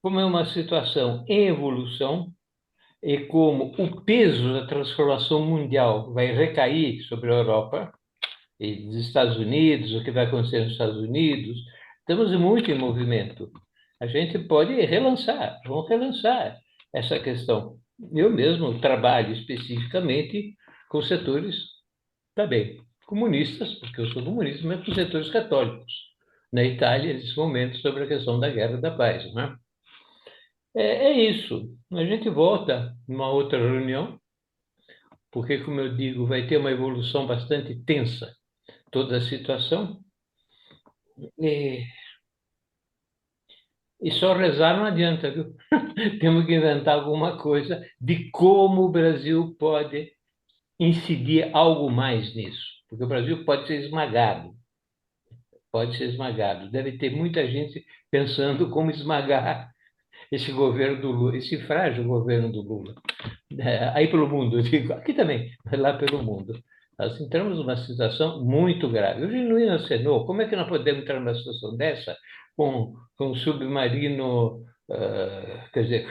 como é uma situação em evolução, e como o peso da transformação mundial vai recair sobre a Europa e dos Estados Unidos, o que vai acontecer nos Estados Unidos, estamos muito em movimento. A gente pode relançar, vamos relançar essa questão. Eu mesmo trabalho especificamente com setores também comunistas, porque eu sou comunista, mas com setores católicos. Na Itália, nesse momento, sobre a questão da guerra e da paz, né? É isso. A gente volta numa outra reunião, porque, como eu digo, vai ter uma evolução bastante tensa toda a situação. E só rezar não adianta, viu? Temos que inventar alguma coisa de como o Brasil pode incidir algo mais nisso. Porque o Brasil pode ser esmagado. Pode ser esmagado. Deve ter muita gente pensando como esmagar esse governo do Lula, esse frágil governo do Lula. Aí pelo mundo, eu digo, aqui também, mas lá pelo mundo. Nós entramos numa situação muito grave. O Genuíno acenou, como é que nós podemos entrar numa situação dessa com um submarino, quer dizer,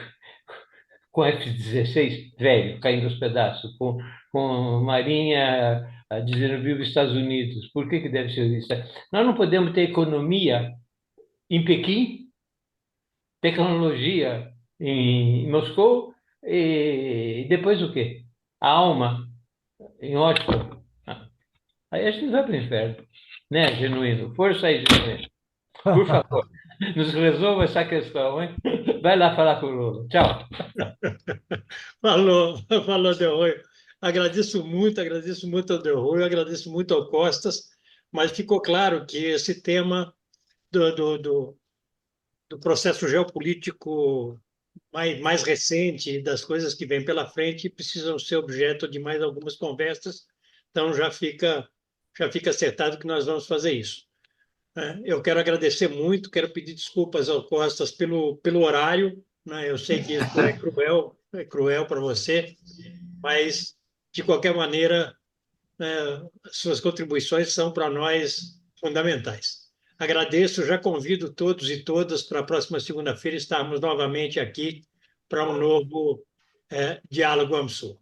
com F-16 velho, caindo aos pedaços, com marinha dizendo viva os Estados Unidos? Por que deve ser isso? Nós não podemos ter economia em Pequim, tecnologia em Moscou, e depois o quê? A alma em Washington. Aí a gente vai para o inferno, né, Genuíno? Força aí, Genuíno. Por favor, nos resolva essa questão, hein? Vai lá falar com o Lula. Tchau. Falou, Del Rey. Agradeço muito ao Del Rey, agradeço muito ao Costas, mas ficou claro que esse tema do processo geopolítico mais recente, das coisas que vêm pela frente, precisam ser objeto de mais algumas conversas. Então, já fica acertado que nós vamos fazer isso. Eu quero agradecer muito, quero pedir desculpas ao Costas pelo horário, né? Eu sei que isso é cruel para você, mas, de qualquer maneira, suas contribuições são para nós fundamentais. Agradeço, já convido todos e todas para a próxima segunda-feira estarmos novamente aqui para um novo Diálogo AMSUL.